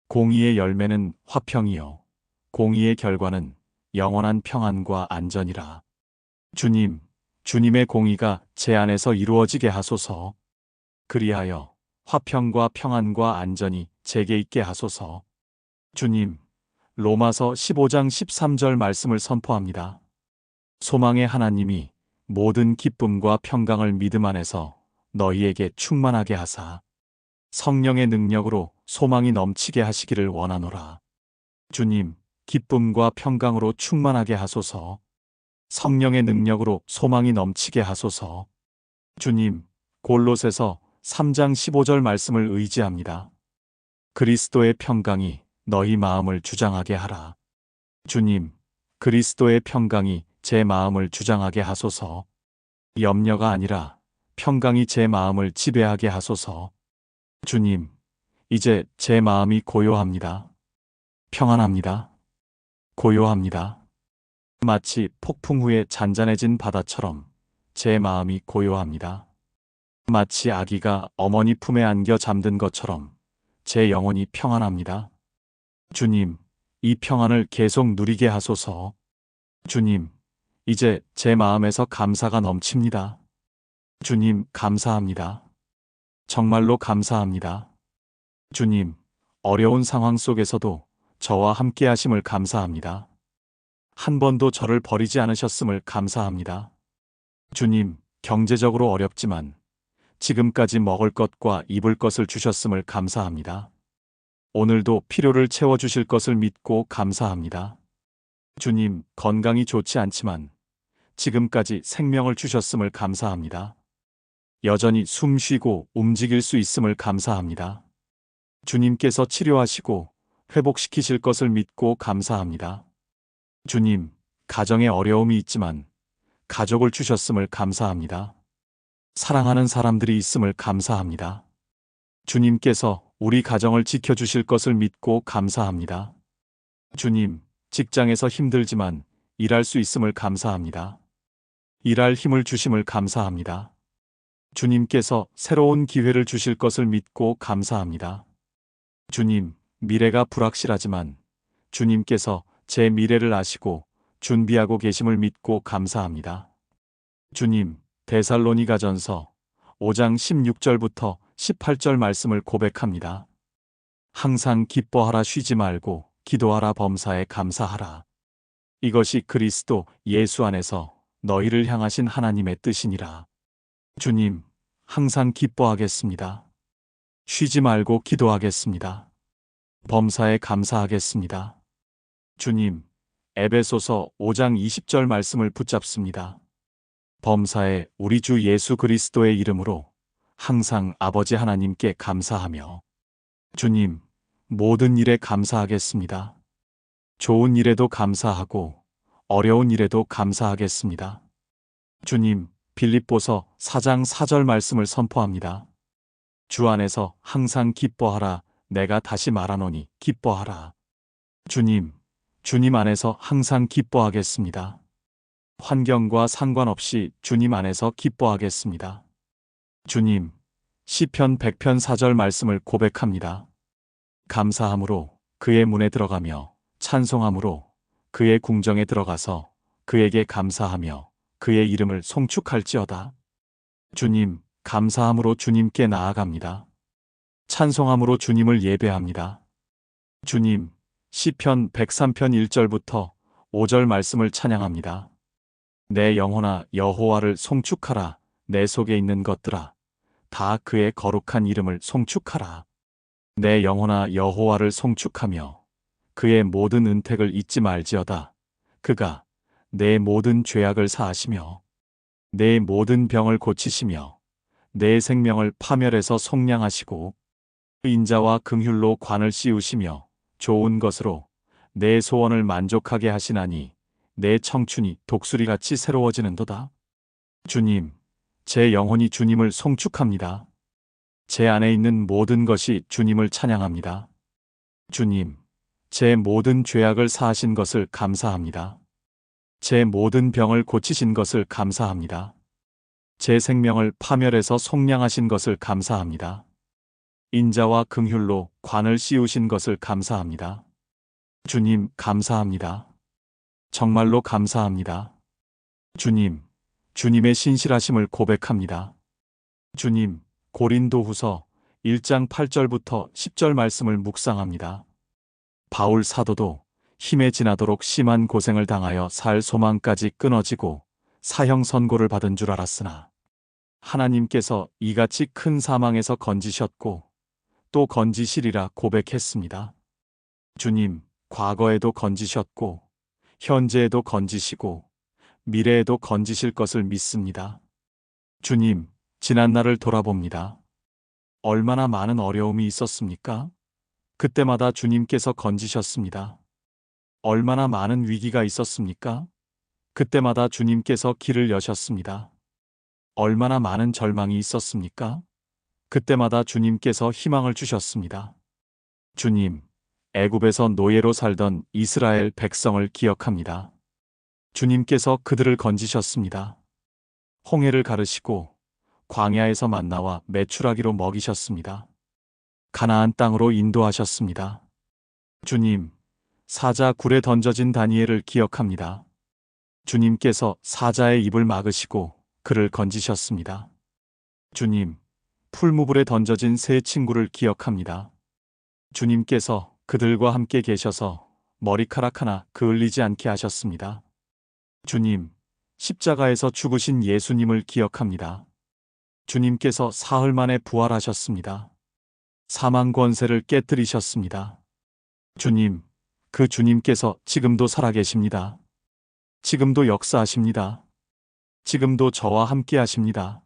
공의의 열매는 화평이요 공의의 결과는 영원한 평안과 안전이라. 주님, 주님의 공의가 제 안에서 이루어지게 하소서. 그리하여 화평과 평안과 안전이 제게 있게 하소서. 주님, 로마서 15장 13절 말씀을 선포합니다. 소망의 하나님이 모든 기쁨과 평강을 믿음 안에서 너희에게 충만하게 하사 성령의 능력으로 소망이 넘치게 하시기를 원하노라. 주님, 기쁨과 평강으로 충만하게 하소서. 성령의 능력으로 소망이 넘치게 하소서. 주님, 골로새서 3장 15절 말씀을 의지합니다. 그리스도의 평강이 너희 마음을 주장하게 하라. 주님, 그리스도의 평강이 제 마음을 주장하게 하소서. 염려가 아니라 평강이 제 마음을 지배하게 하소서. 주님, 이제 제 마음이 고요합니다. 평안합니다. 고요합니다. 마치 폭풍 후에 잔잔해진 바다처럼 제 마음이 고요합니다. 마치 아기가 어머니 품에 안겨 잠든 것처럼 제 영혼이 평안합니다. 주님, 이 평안을 계속 누리게 하소서. 주님, 이제 제 마음에서 감사가 넘칩니다. 주님, 감사합니다. 정말로 감사합니다. 주님, 어려운 상황 속에서도 저와 함께 하심을 감사합니다. 한 번도 저를 버리지 않으셨음을 감사합니다. 주님, 경제적으로 어렵지만 지금까지 먹을 것과 입을 것을 주셨음을 감사합니다. 오늘도 필요를 채워주실 것을 믿고 감사합니다. 주님, 건강이 좋지 않지만 지금까지 생명을 주셨음을 감사합니다. 여전히 숨 쉬고 움직일 수 있음을 감사합니다. 주님께서 치료하시고 회복시키실 것을 믿고 감사합니다. 주님, 가정에 어려움이 있지만 가족을 주셨음을 감사합니다. 사랑하는 사람들이 있음을 감사합니다. 주님께서 우리 가정을 지켜주실 것을 믿고 감사합니다. 주님, 직장에서 힘들지만 일할 수 있음을 감사합니다. 일할 힘을 주심을 감사합니다. 주님께서 새로운 기회를 주실 것을 믿고 감사합니다. 주님, 미래가 불확실하지만 주님께서 제 미래를 아시고 준비하고 계심을 믿고 감사합니다. 주님, 데살로니가전서 5장 16절부터 18절 말씀을 고백합니다. 항상 기뻐하라, 쉬지 말고 기도하라, 범사에 감사하라. 이것이 그리스도 예수 안에서 너희를 향하신 하나님의 뜻이니라. 주님, 항상 기뻐하겠습니다. 쉬지 말고 기도하겠습니다. 범사에 감사하겠습니다. 주님, 에베소서 5장 20절 말씀을 붙잡습니다. 범사에 우리 주 예수 그리스도의 이름으로 항상 아버지 하나님께 감사하며. 주님, 모든 일에 감사하겠습니다. 좋은 일에도 감사하고 어려운 일에도 감사하겠습니다. 주님, 빌립보서 4장 4절 말씀을 선포합니다. 주 안에서 항상 기뻐하라. 내가 다시 말하노니 기뻐하라. 주님, 주님 안에서 항상 기뻐하겠습니다. 환경과 상관없이 주님 안에서 기뻐하겠습니다. 주님, 시편 100편 4절 말씀을 고백합니다. 감사함으로 그의 문에 들어가며 찬송함으로 그의 궁정에 들어가서 그에게 감사하며 그의 이름을 송축할지어다. 주님, 감사함으로 주님께 나아갑니다. 찬송함으로 주님을 예배합니다. 주님, 시편 103편 1절부터 5절 말씀을 찬양합니다. 내 영혼아 여호와를 송축하라. 내 속에 있는 것들아 다 그의 거룩한 이름을 송축하라. 내 영혼아 여호와를 송축하며 그의 모든 은택을 잊지 말지어다. 그가 내 모든 죄악을 사하시며 내 모든 병을 고치시며 내 생명을 파멸해서 속량하시고 인자와 긍휼로 관을 씌우시며 좋은 것으로 내 소원을 만족하게 하시나니 내 청춘이 독수리같이 새로워지는도다. 주님, 제 영혼이 주님을 송축합니다. 제 안에 있는 모든 것이 주님을 찬양합니다. 주님, 제 모든 죄악을 사하신 것을 감사합니다. 제 모든 병을 고치신 것을 감사합니다. 제 생명을 파멸해서 속량하신 것을 감사합니다. 인자와 긍휼로 관을 씌우신 것을 감사합니다. 주님, 감사합니다. 정말로 감사합니다. 주님, 주님의 신실하심을 고백합니다. 주님, 고린도후서 1장 8절부터 10절 말씀을 묵상합니다. 바울 사도도 힘에 지나도록 심한 고생을 당하여 살 소망까지 끊어지고 사형 선고를 받은 줄 알았으나 하나님께서 이같이 큰 사망에서 건지셨고 또 건지시리라 고백했습니다. 주님, 과거에도 건지셨고 현재에도 건지시고 미래에도 건지실 것을 믿습니다. 주님, 지난날을 돌아봅니다. 얼마나 많은 어려움이 있었습니까? 그때마다 주님께서 건지셨습니다. 얼마나 많은 위기가 있었습니까? 그때마다 주님께서 길을 여셨습니다. 얼마나 많은 절망이 있었습니까? 그때마다 주님께서 희망을 주셨습니다. 주님, 애굽에서 노예로 살던 이스라엘 백성을 기억합니다. 주님께서 그들을 건지셨습니다. 홍해를 가르시고 광야에서 만나와 메추라기로 먹이셨습니다. 가나안 땅으로 인도하셨습니다. 주님, 사자 굴에 던져진 다니엘을 기억합니다. 주님께서 사자의 입을 막으시고 그를 건지셨습니다. 주님, 풀무불에 던져진 세 친구를 기억합니다. 주님께서 그들과 함께 계셔서 머리카락 하나 그을리지 않게 하셨습니다. 주님, 십자가에서 죽으신 예수님을 기억합니다. 주님께서 사흘 만에 부활하셨습니다. 사망 권세를 깨뜨리셨습니다. 주님, 그 주님께서 지금도 살아계십니다. 지금도 역사하십니다. 지금도 저와 함께 하십니다.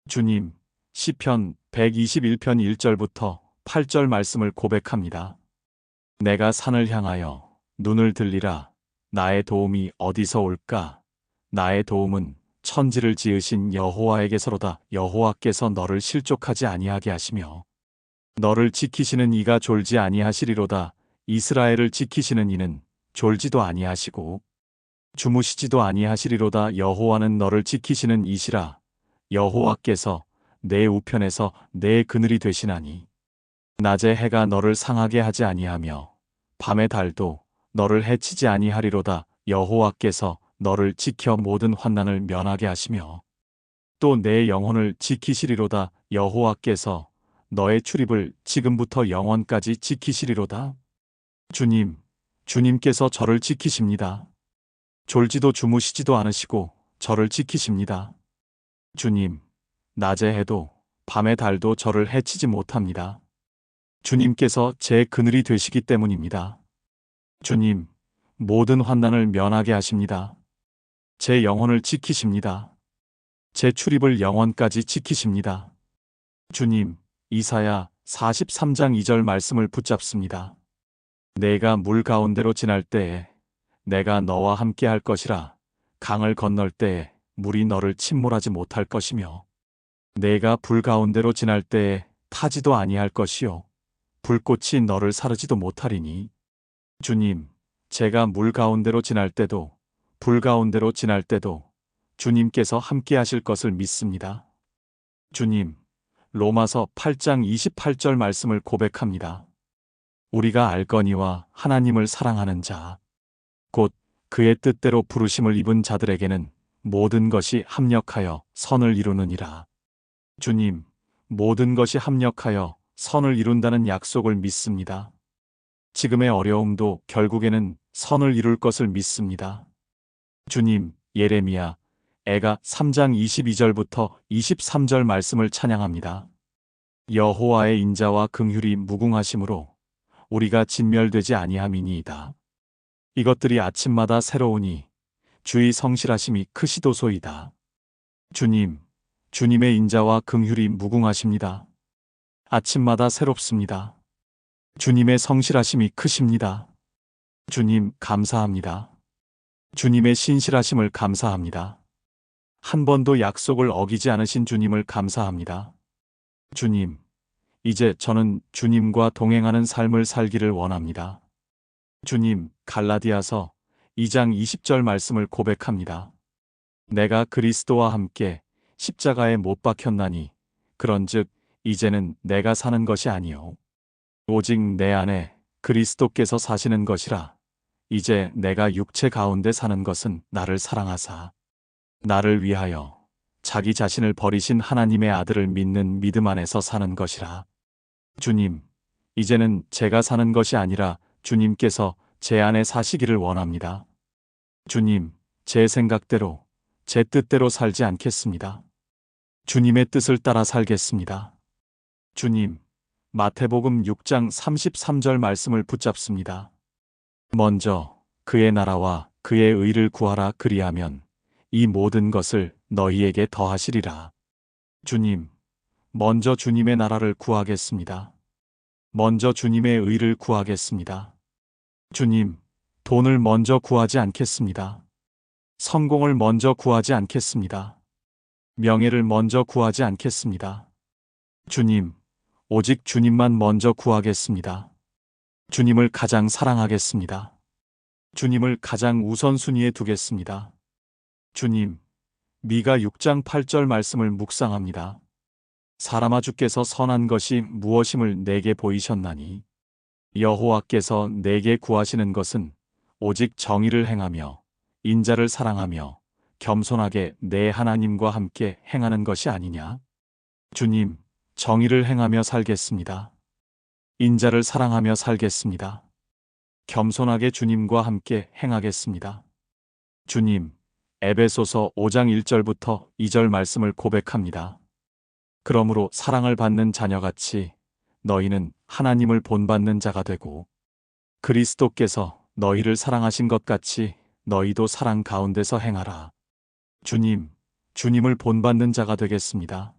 주님, 시편 121편 1절부터 8절 말씀을 고백합니다. 내가 산을 향하여 눈을 들리라. 나의 도움이 어디서 올까? 나의 도움은 천지를 지으신 여호와에게서로다. 여호와께서 너를 실족하지 아니하게 하시며 너를 지키시는 이가 졸지 아니하시리로다. 이스라엘을 지키시는 이는 졸지도 아니하시고 주무시지도 아니하시리로다. 여호와는 너를 지키시는 이시라. 여호와께서 내 우편에서 내 그늘이 되시나니 낮에 해가 너를 상하게 하지 아니하며 밤의 달도 너를 해치지 아니하리로다. 여호와께서 너를 지켜 모든 환난을 면하게 하시며 또 내 영혼을 지키시리로다. 여호와께서 너의 출입을 지금부터 영원까지 지키시리로다. 주님, 주님께서 저를 지키십니다. 졸지도 주무시지도 않으시고 저를 지키십니다. 주님, 낮의 해도 밤의 달도 저를 해치지 못합니다. 주님께서 제 그늘이 되시기 때문입니다. 주님, 모든 환난을 면하게 하십니다. 제 영혼을 지키십니다. 제 출입을 영원까지 지키십니다. 주님, 이사야 43장 2절 말씀을 붙잡습니다. 내가 물 가운데로 지날 때에 내가 너와 함께 할 것이라. 강을 건널 때에 물이 너를 침몰하지 못할 것이며 내가 불 가운데로 지날 때에 타지도 아니할 것이요 불꽃이 너를 사르지도 못하리니. 주님, 제가 물 가운데로 지날 때도 불 가운데로 지날 때도 주님께서 함께 하실 것을 믿습니다. 주님, 로마서 8장 28절 말씀을 고백합니다. 우리가 알거니와 하나님을 사랑하는 자, 곧 그의 뜻대로 부르심을 입은 자들에게는 모든 것이 합력하여 선을 이루느니라. 주님, 모든 것이 합력하여 선을 이룬다는 약속을 믿습니다. 지금의 어려움도 결국에는 선을 이룰 것을 믿습니다. 주님, 예레미야 애가 3장 22절부터 23절 말씀을 찬양합니다. 여호와의 인자와 긍휼이 무궁하심으로 우리가 진멸되지 아니함이니이다. 이것들이 아침마다 새로우니 주의 성실하심이 크시도소이다. 주님, 주님의 인자와 긍휼이 무궁하십니다. 아침마다 새롭습니다. 주님의 성실하심이 크십니다. 주님, 감사합니다. 주님의 신실하심을 감사합니다. 한 번도 약속을 어기지 않으신 주님을 감사합니다. 주님, 이제 저는 주님과 동행하는 삶을 살기를 원합니다. 주님, 갈라디아서 2장 20절 말씀을 고백합니다. 내가 그리스도와 함께 십자가에 못 박혔나니 그런즉 이제는 내가 사는 것이 아니요 오직 내 안에 그리스도께서 사시는 것이라. 이제 내가 육체 가운데 사는 것은 나를 사랑하사 나를 위하여 자기 자신을 버리신 하나님의 아들을 믿는 믿음 안에서 사는 것이라. 주님, 이제는 제가 사는 것이 아니라 주님께서 제 안에 사시기를 원합니다. 주님, 제 생각대로, 제 뜻대로 살지 않겠습니다. 주님의 뜻을 따라 살겠습니다. 주님, 마태복음 6장 33절 말씀을 붙잡습니다. 먼저 그의 나라와 그의 의를 구하라. 그리하면 이 모든 것을 너희에게 더하시리라. 주님, 먼저 주님의 나라를 구하겠습니다. 먼저 주님의 의를 구하겠습니다. 주님, 돈을 먼저 구하지 않겠습니다. 성공을 먼저 구하지 않겠습니다. 명예를 먼저 구하지 않겠습니다. 주님, 오직 주님만 먼저 구하겠습니다. 주님을 가장 사랑하겠습니다. 주님을 가장 우선순위에 두겠습니다. 주님, 미가 6장 8절 말씀을 묵상합니다. 사람아, 주께서 선한 것이 무엇임을 내게 보이셨나니 여호와께서 내게 구하시는 것은 오직 정의를 행하며 인자를 사랑하며 겸손하게 내 하나님과 함께 행하는 것이 아니냐. 주님, 정의를 행하며 살겠습니다. 인자를 사랑하며 살겠습니다. 겸손하게 주님과 함께 행하겠습니다. 주님, 에베소서 5장 1절부터 2절 말씀을 고백합니다. 그러므로 사랑을 받는 자녀같이 너희는 하나님을 본받는 자가 되고 그리스도께서 너희를 사랑하신 것 같이 너희도 사랑 가운데서 행하라. 주님, 주님을 본받는 자가 되겠습니다.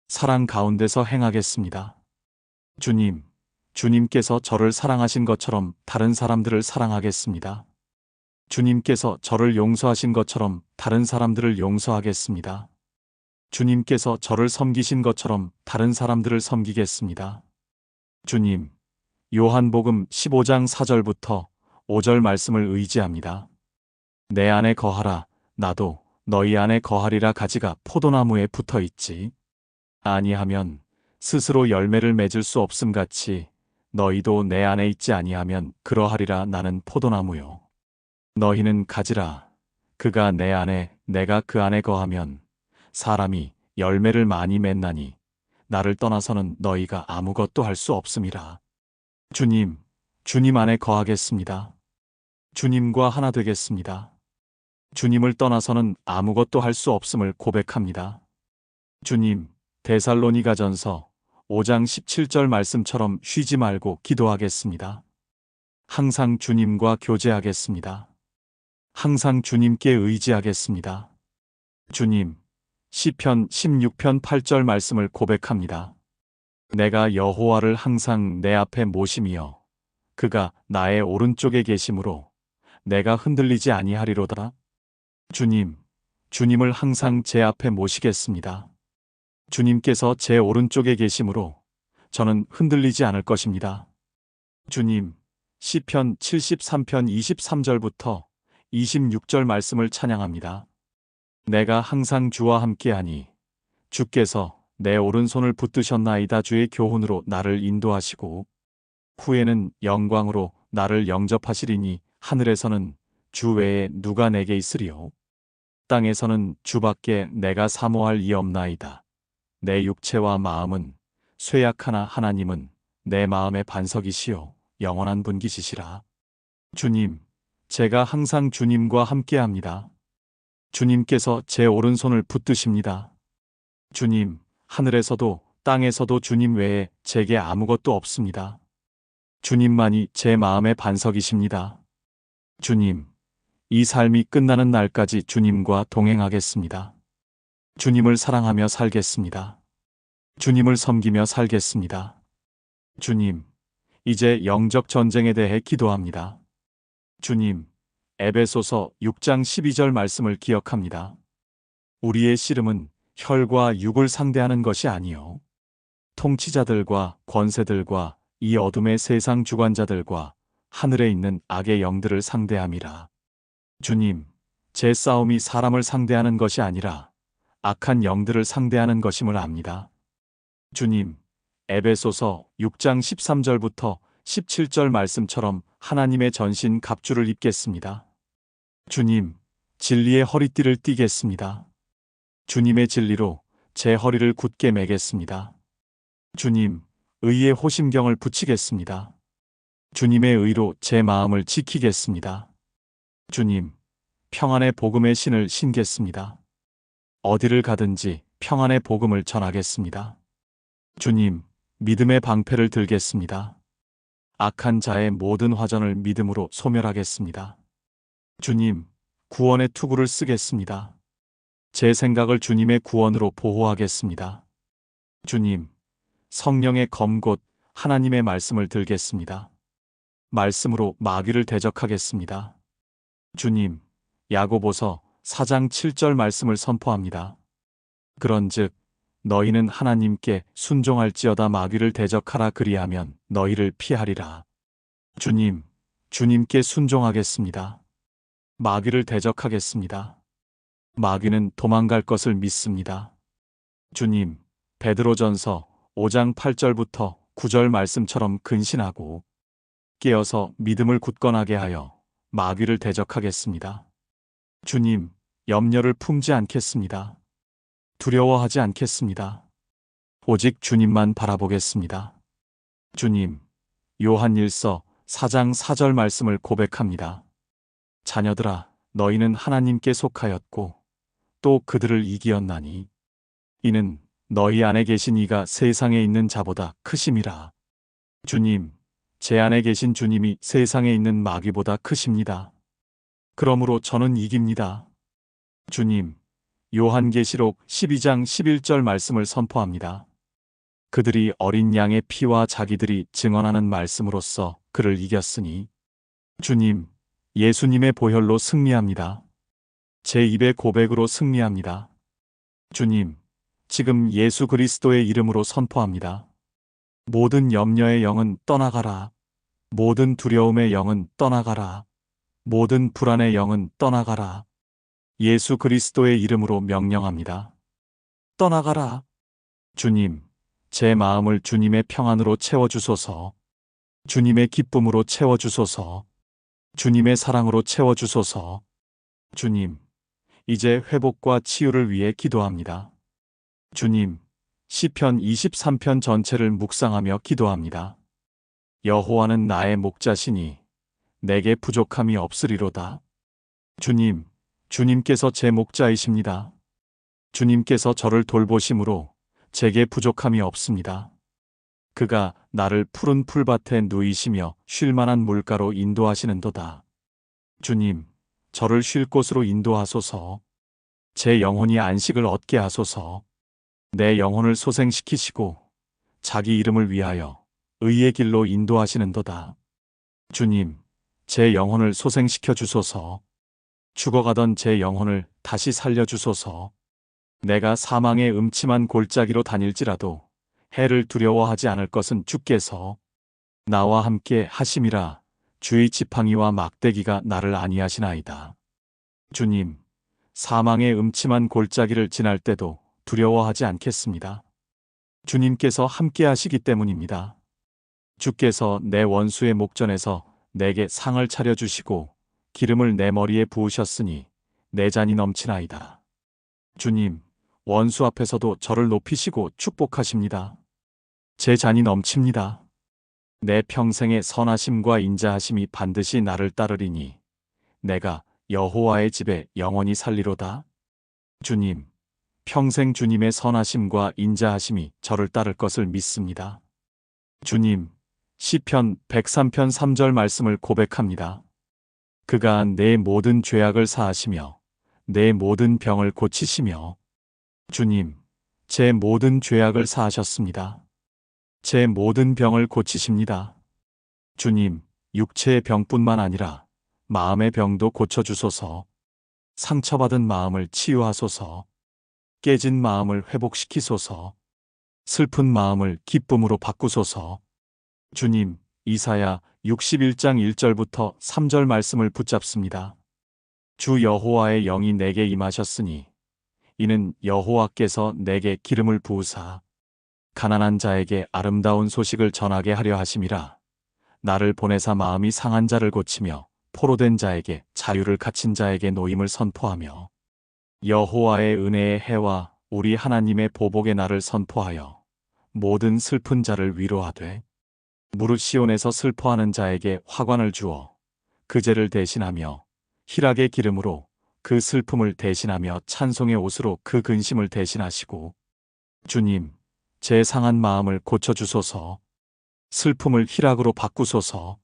사랑 가운데서 행하겠습니다. 주님, 주님께서 저를 사랑하신 것처럼 다른 사람들을 사랑하겠습니다. 주님께서 저를 용서하신 것처럼 다른 사람들을 용서하겠습니다. 주님께서 저를 섬기신 것처럼 다른 사람들을 섬기겠습니다. 주님, 요한복음 15장 4절부터 5절 말씀을 의지합니다. 내 안에 거하라, 나도 너희 안에 거하리라. 가지가 포도나무에 붙어 있지 아니하면 스스로 열매를 맺을 수 없음 같이 너희도 내 안에 있지 아니하면 그러하리라. 나는 포도나무요, 너희는 가지라. 그가 내 안에 내가 그 안에 거하면 사람이 열매를 많이 맺나니 나를 떠나서는 너희가 아무것도 할 수 없음이라. 주님, 주님 안에 거하겠습니다. 주님과 하나 되겠습니다. 주님을 떠나서는 아무것도 할 수 없음을 고백합니다. 주님, 데살로니가전서 5장 17절 말씀처럼 쉬지 말고 기도하겠습니다. 항상 주님과 교제하겠습니다. 항상 주님께 의지하겠습니다. 주님, 시편 16편 8절 말씀을 고백합니다. 내가 여호와를 항상 내 앞에 모심이여 그가 나의 오른쪽에 계심으로 내가 흔들리지 아니하리로다. 주님, 주님을 항상 제 앞에 모시겠습니다. 주님께서 제 오른쪽에 계심으로 저는 흔들리지 않을 것입니다. 주님, 시편 73편 23절부터 26절 말씀을 찬양합니다. 내가 항상 주와 함께하니 주께서 내 오른손을 붙드셨나이다. 주의 교훈으로 나를 인도하시고 후에는 영광으로 나를 영접하시리니 하늘에서는 주 외에 누가 내게 있으리요. 땅에서는 주밖에 내가 사모할 이 없나이다. 내 육체와 마음은 쇠약하나 하나님은 내 마음의 반석이시요 영원한 분기시시라. 주님, 제가 항상 주님과 함께합니다. 주님께서 제 오른손을 붙드십니다. 주님, 하늘에서도 땅에서도 주님 외에 제게 아무것도 없습니다. 주님만이 제 마음의 반석이십니다. 주님, 이 삶이 끝나는 날까지 주님과 동행하겠습니다. 주님을 사랑하며 살겠습니다. 주님을 섬기며 살겠습니다. 주님, 이제 영적 전쟁에 대해 기도합니다. 주님, 에베소서 6장 12절 말씀을 기억합니다. 우리의 씨름은 혈과 육을 상대하는 것이 아니요 통치자들과 권세들과 이 어둠의 세상 주관자들과 하늘에 있는 악의 영들을 상대함이라. 주님, 제 싸움이 사람을 상대하는 것이 아니라 악한 영들을 상대하는 것임을 압니다. 주님, 에베소서 6장 13절부터 17절 말씀처럼 하나님의 전신 갑주를 입겠습니다. 주님, 진리의 허리띠를 띠겠습니다. 주님의 진리로 제 허리를 굳게 매겠습니다. 주님, 의의 호심경을 붙이겠습니다. 주님의 의로 제 마음을 지키겠습니다. 주님, 평안의 복음의 신을 신겠습니다. 어디를 가든지 평안의 복음을 전하겠습니다. 주님, 믿음의 방패를 들겠습니다. 악한 자의 모든 화전을 믿음으로 소멸하겠습니다. 주님, 구원의 투구를 쓰겠습니다. 제 생각을 주님의 구원으로 보호하겠습니다. 주님, 성령의 검 곧 하나님의 말씀을 들겠습니다. 말씀으로 마귀를 대적하겠습니다. 주님, 야고보서 4장 7절 말씀을 선포합니다. 그런즉 너희는 하나님께 순종할지어다 마귀를 대적하라 그리하면 너희를 피하리라. 주님, 주님께 순종하겠습니다. 마귀를 대적하겠습니다. 마귀는 도망갈 것을 믿습니다. 주님, 베드로전서 5장 8절부터 9절 말씀처럼 근신하고 깨어서 믿음을 굳건하게 하여 마귀를 대적하겠습니다. 주님, 염려를 품지 않겠습니다. 두려워하지 않겠습니다. 오직 주님만 바라보겠습니다. 주님, 요한일서 4장 4절 말씀을 고백합니다. 자녀들아, 너희는 하나님께 속하였고 또 그들을 이기었나니 이는 너희 안에 계신 이가 세상에 있는 자보다 크심이라. 주님, 제 안에 계신 주님이 세상에 있는 마귀보다 크십니다. 그러므로 저는 이깁니다. 주님, 요한계시록 12장 11절 말씀을 선포합니다. 그들이 어린 양의 피와 자기들이 증언하는 말씀으로써 그를 이겼으니 주님, 예수님의 보혈로 승리합니다. 제 입의 고백으로 승리합니다. 주님, 지금 예수 그리스도의 이름으로 선포합니다. 모든 염려의 영은 떠나가라. 모든 두려움의 영은 떠나가라. 모든 불안의 영은 떠나가라. 예수 그리스도의 이름으로 명령합니다. 떠나가라. 주님, 제 마음을 주님의 평안으로 채워주소서. 주님의 기쁨으로 채워주소서. 주님의 사랑으로 채워주소서. 주님, 이제 회복과 치유를 위해 기도합니다. 주님, 시편 23편 전체를 묵상하며 기도합니다. 여호와는 나의 목자시니 내게 부족함이 없으리로다. 주님, 주님께서 제 목자이십니다. 주님께서 저를 돌보심으로 제게 부족함이 없습니다. 그가 나를 푸른 풀밭에 누이시며 쉴 만한 물가로 인도하시는도다. 주님, 저를 쉴 곳으로 인도하소서. 제 영혼이 안식을 얻게 하소서. 내 영혼을 소생시키시고 자기 이름을 위하여 의의 길로 인도하시는도다. 주님, 제 영혼을 소생시켜 주소서. 죽어가던 제 영혼을 다시 살려주소서. 내가 사망의 음침한 골짜기로 다닐지라도 해를 두려워하지 않을 것은 주께서 나와 함께 하심이라. 주의 지팡이와 막대기가 나를 안위하시나이다. 주님, 사망의 음침한 골짜기를 지날 때도 두려워하지 않겠습니다. 주님께서 함께 하시기 때문입니다. 주께서 내 원수의 목전에서 내게 상을 차려주시고 기름을 내 머리에 부으셨으니 내 잔이 넘치나이다. 주님, 원수 앞에서도 저를 높이시고 축복하십니다. 제 잔이 넘칩니다. 내 평생의 선하심과 인자하심이 반드시 나를 따르리니 내가 여호와의 집에 영원히 살리로다. 주님, 평생 주님의 선하심과 인자하심이 저를 따를 것을 믿습니다. 주님, 시편 103편 3절 말씀을 고백합니다. 그가 내 모든 죄악을 사하시며 내 모든 병을 고치시며. 주님, 제 모든 죄악을 사하셨습니다. 제 모든 병을 고치십니다. 주님, 육체의 병뿐만 아니라 마음의 병도 고쳐주소서. 상처받은 마음을 치유하소서. 깨진 마음을 회복시키소서. 슬픈 마음을 기쁨으로 바꾸소서. 주님, 이사야 61장 1절부터 3절 말씀을 붙잡습니다. 주 여호와의 영이 내게 임하셨으니 이는 여호와께서 내게 기름을 부으사 가난한 자에게 아름다운 소식을 전하게 하려 하심이라. 나를 보내사 마음이 상한 자를 고치며 포로된 자에게 자유를 갇힌 자에게 노임을 선포하며 여호와의 은혜의 해와 우리 하나님의 보복의 날을 선포하여 모든 슬픈 자를 위로하되 무릇 시온에서 슬퍼하는 자에게 화관을 주어 그 죄를 대신하며 희락의 기름으로 그 슬픔을 대신하며 찬송의 옷으로 그 근심을 대신하시고. 주님, 제 상한 마음을 고쳐주소서. 슬픔을 희락으로 바꾸소서.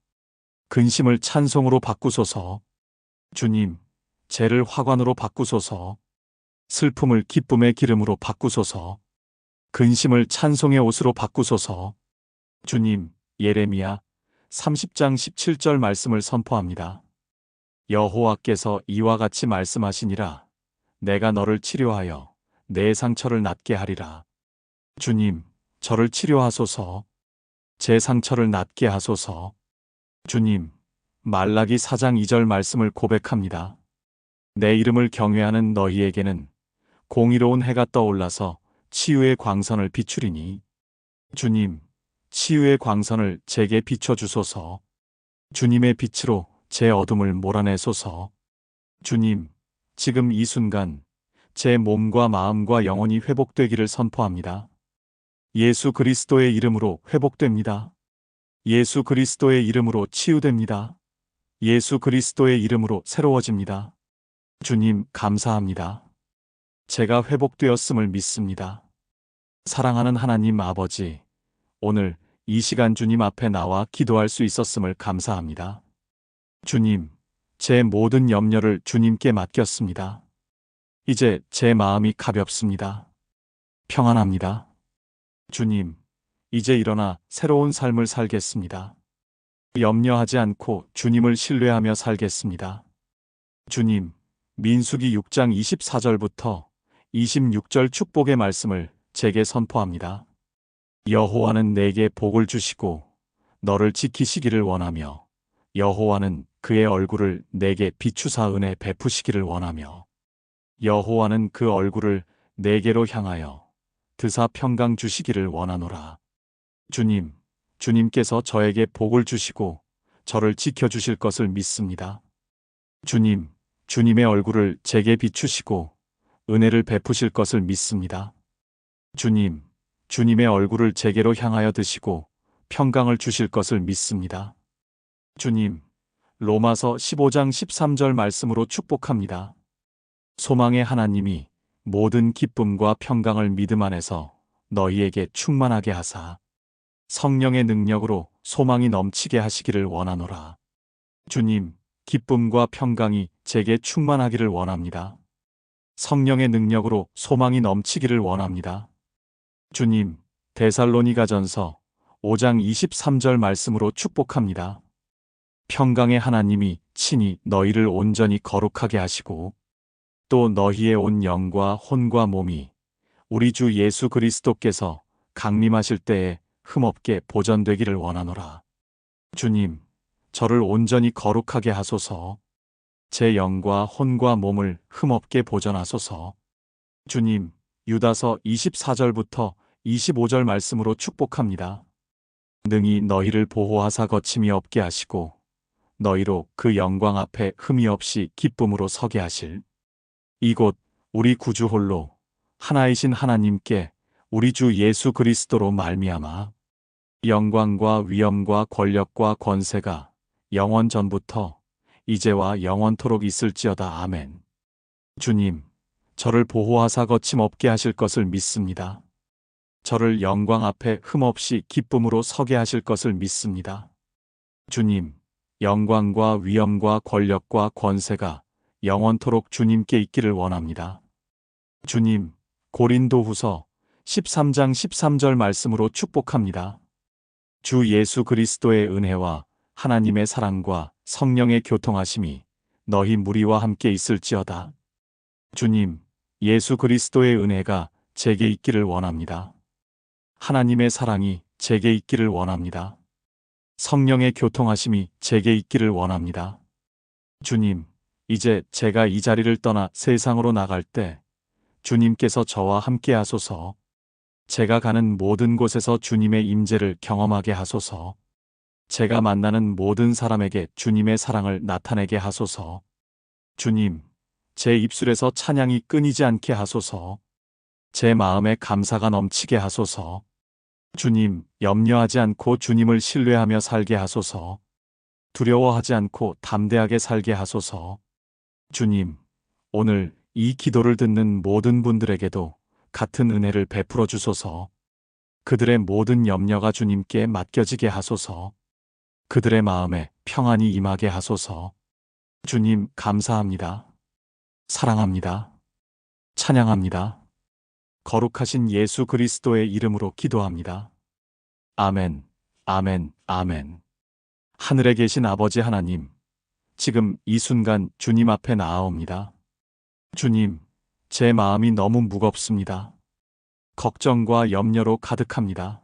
근심을 찬송으로 바꾸소서. 주님, 죄를 화관으로 바꾸소서. 슬픔을 기쁨의 기름으로 바꾸소서. 근심을 찬송의 옷으로 바꾸소서. 주님, 예레미야 30장 17절 말씀을 선포합니다. 여호와께서 이와 같이 말씀하시니라. 내가 너를 치료하여 내 상처를 낫게 하리라. 주님, 저를 치료하소서. 제 상처를 낫게 하소서. 주님, 말라기 4장 2절 말씀을 고백합니다. 내 이름을 경외하는 너희에게는 공의로운 해가 떠올라서 치유의 광선을 비추리니. 주님, 치유의 광선을 제게 비춰주소서. 주님의 빛으로 제 어둠을 몰아내소서. 주님, 지금 이 순간 제 몸과 마음과 영혼이 회복되기를 선포합니다. 예수 그리스도의 이름으로 회복됩니다. 예수 그리스도의 이름으로 치유됩니다. 예수 그리스도의 이름으로 새로워집니다. 주님, 감사합니다. 제가 회복되었음을 믿습니다. 사랑하는 하나님 아버지, 오늘 이 시간 주님 앞에 나와 기도할 수 있었음을 감사합니다. 주님, 제 모든 염려를 주님께 맡겼습니다. 이제 제 마음이 가볍습니다. 평안합니다. 주님, 이제 일어나 새로운 삶을 살겠습니다. 염려하지 않고 주님을 신뢰하며 살겠습니다. 주님, 민수기 6장 24절부터 26절 축복의 말씀을 제게 선포합니다. 여호와는 내게 복을 주시고 너를 지키시기를 원하며 여호와는 그의 얼굴을 내게 비추사 은혜 베푸시기를 원하며 여호와는 그 얼굴을 내게로 향하여 드사 평강 주시기를 원하노라. 주님, 주님께서 저에게 복을 주시고 저를 지켜주실 것을 믿습니다. 주님, 주님의 얼굴을 제게 비추시고 은혜를 베푸실 것을 믿습니다. 주님, 주님의 얼굴을 제게로 향하여 드시고 평강을 주실 것을 믿습니다. 주님, 로마서 15장 13절 말씀으로 축복합니다. 소망의 하나님이 모든 기쁨과 평강을 믿음 안에서 너희에게 충만하게 하사 성령의 능력으로 소망이 넘치게 하시기를 원하노라. 주님, 기쁨과 평강이 제게 충만하기를 원합니다. 성령의 능력으로 소망이 넘치기를 원합니다. 주님, 데살로니가전서 5장 23절 말씀으로 축복합니다. 평강의 하나님이 친히 너희를 온전히 거룩하게 하시고 또 너희의 온 영과 혼과 몸이 우리 주 예수 그리스도께서 강림하실 때에 흠없게 보전되기를 원하노라. 주님, 저를 온전히 거룩하게 하소서. 제 영과 혼과 몸을 흠없게 보전하소서. 주님, 유다서 24절부터 25절 말씀으로 축복합니다. 능히 너희를 보호하사 거침이 없게 하시고 너희로 그 영광 앞에 흠이 없이 기쁨으로 서게 하실 이곳 우리 구주 홀로 하나이신 하나님께 우리 주 예수 그리스도로 말미암아 영광과 위엄과 권력과 권세가 영원 전부터 이제와 영원토록 있을지어다. 아멘. 주님, 저를 보호하사 거침없게 하실 것을 믿습니다. 저를 영광 앞에 흠없이 기쁨으로 서게 하실 것을 믿습니다. 주님, 영광과 위엄과 권력과 권세가 영원토록 주님께 있기를 원합니다. 주님, 고린도후서 13장 13절 말씀으로 축복합니다. 주 예수 그리스도의 은혜와 하나님의 사랑과 성령의 교통하심이 너희 무리와 함께 있을지어다. 주님, 예수 그리스도의 은혜가 제게 있기를 원합니다. 하나님의 사랑이 제게 있기를 원합니다. 성령의 교통하심이 제게 있기를 원합니다. 주님, 이제 제가 이 자리를 떠나 세상으로 나갈 때 주님께서 저와 함께 하소서. 제가 가는 모든 곳에서 주님의 임재를 경험하게 하소서. 제가 만나는 모든 사람에게 주님의 사랑을 나타내게 하소서. 주님, 제 입술에서 찬양이 끊이지 않게 하소서. 제 마음에 감사가 넘치게 하소서. 주님, 염려하지 않고 주님을 신뢰하며 살게 하소서. 두려워하지 않고 담대하게 살게 하소서. 주님, 오늘 이 기도를 듣는 모든 분들에게도 같은 은혜를 베풀어 주소서. 그들의 모든 염려가 주님께 맡겨지게 하소서. 그들의 마음에 평안이 임하게 하소서. 주님, 감사합니다. 사랑합니다. 찬양합니다. 거룩하신 예수 그리스도의 이름으로 기도합니다. 아멘, 아멘, 아멘. 하늘에 계신 아버지 하나님, 지금 이 순간 주님 앞에 나아옵니다. 주님, 제 마음이 너무 무겁습니다. 걱정과 염려로 가득합니다.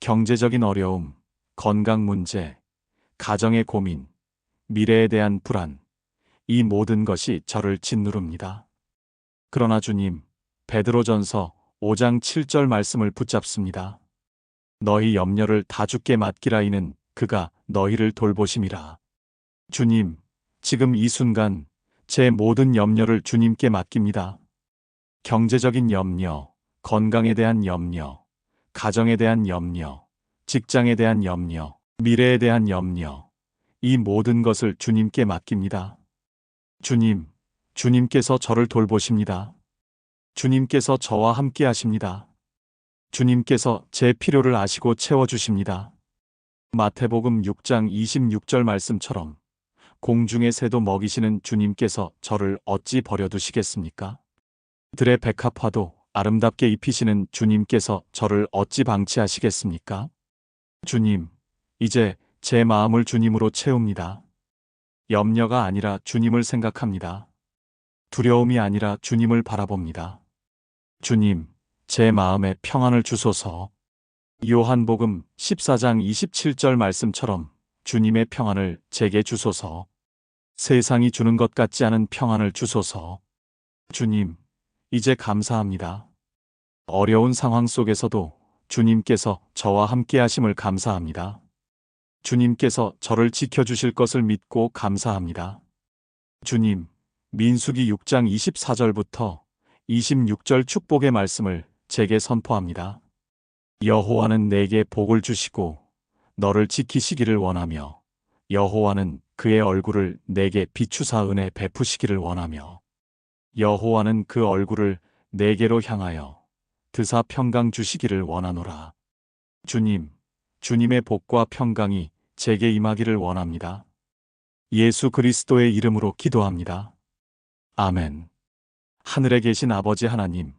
경제적인 어려움, 건강 문제, 가정의 고민, 미래에 대한 불안, 이 모든 것이 저를 짓누릅니다. 그러나 주님, 베드로전서 5장 7절 말씀을 붙잡습니다. 너희 염려를 다 주께 맡기라. 이는 그가 너희를 돌보심이라. 주님, 지금 이 순간 제 모든 염려를 주님께 맡깁니다. 경제적인 염려, 건강에 대한 염려, 가정에 대한 염려, 직장에 대한 염려, 미래에 대한 염려, 이 모든 것을 주님께 맡깁니다. 주님, 주님께서 저를 돌보십니다. 주님께서 저와 함께 하십니다. 주님께서 제 필요를 아시고 채워주십니다. 마태복음 6장 26절 말씀처럼 공중의 새도 먹이시는 주님께서 저를 어찌 버려두시겠습니까? 들의 백합화도 아름답게 입히시는 주님께서 저를 어찌 방치하시겠습니까? 주님, 이제 제 마음을 주님으로 채웁니다. 염려가 아니라 주님을 생각합니다. 두려움이 아니라 주님을 바라봅니다. 주님, 제 마음에 평안을 주소서. 요한복음 14장 27절 말씀처럼 주님의 평안을 제게 주소서. 세상이 주는 것 같지 않은 평안을 주소서. 주님, 이제 감사합니다. 어려운 상황 속에서도 주님께서 저와 함께 하심을 감사합니다. 주님께서 저를 지켜주실 것을 믿고 감사합니다. 주님, 민수기 6장 24절부터 26절 축복의 말씀을 제게 선포합니다. 여호와는 내게 복을 주시고 너를 지키시기를 원하며 여호와는 그의 얼굴을 내게 비추사 은혜 베푸시기를 원하며 여호와는 그 얼굴을 내게로 향하여 드사 평강 주시기를 원하노라. 주님, 주님의 복과 평강이 제게 임하기를 원합니다. 예수 그리스도의 이름으로 기도합니다. 아멘. 하늘에 계신 아버지 하나님,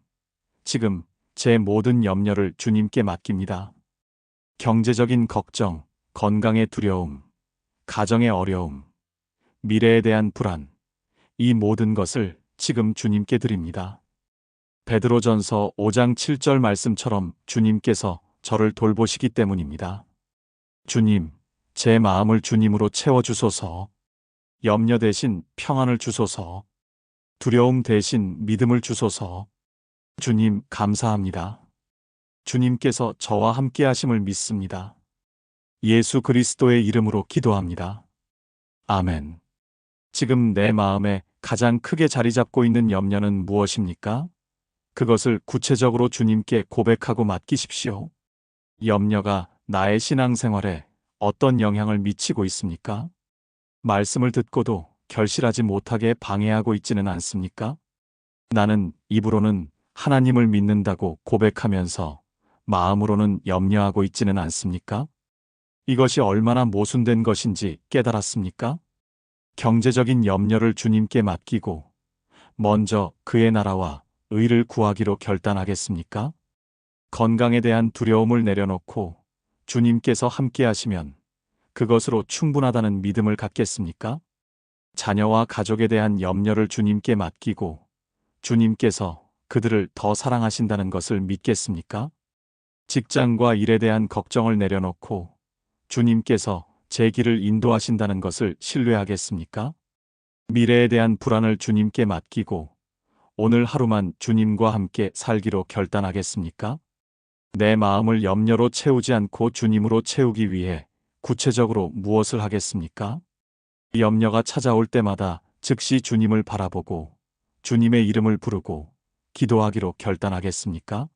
지금 제 모든 염려를 주님께 맡깁니다. 경제적인 걱정, 건강의 두려움, 가정의 어려움, 미래에 대한 불안, 이 모든 것을 지금 주님께 드립니다. 베드로전서 5장 7절 말씀처럼 주님께서 저를 돌보시기 때문입니다. 주님, 제 마음을 주님으로 채워주소서. 염려 대신 평안을 주소서. 두려움 대신 믿음을 주소서. 주님, 감사합니다. 주님께서 저와 함께 하심을 믿습니다. 예수 그리스도의 이름으로 기도합니다. 아멘. 지금 내 마음에 가장 크게 자리 잡고 있는 염려는 무엇입니까? 그것을 구체적으로 주님께 고백하고 맡기십시오. 염려가 나의 신앙생활에 어떤 영향을 미치고 있습니까? 말씀을 듣고도 결실하지 못하게 방해하고 있지는 않습니까? 나는 입으로는 하나님을 믿는다고 고백하면서 마음으로는 염려하고 있지는 않습니까? 이것이 얼마나 모순된 것인지 깨달았습니까? 경제적인 염려를 주님께 맡기고 먼저 그의 나라와 의를 구하기로 결단하겠습니까? 건강에 대한 두려움을 내려놓고 주님께서 함께 하시면 그것으로 충분하다는 믿음을 갖겠습니까? 자녀와 가족에 대한 염려를 주님께 맡기고 주님께서 그들을 더 사랑하신다는 것을 믿겠습니까? 직장과 일에 대한 걱정을 내려놓고 주님께서 제 길을 인도하신다는 것을 신뢰하겠습니까? 미래에 대한 불안을 주님께 맡기고 오늘 하루만 주님과 함께 살기로 결단하겠습니까? 내 마음을 염려로 채우지 않고 주님으로 채우기 위해 구체적으로 무엇을 하겠습니까? 염려가 찾아올 때마다 즉시 주님을 바라보고 주님의 이름을 부르고 기도하기로 결단하겠습니까?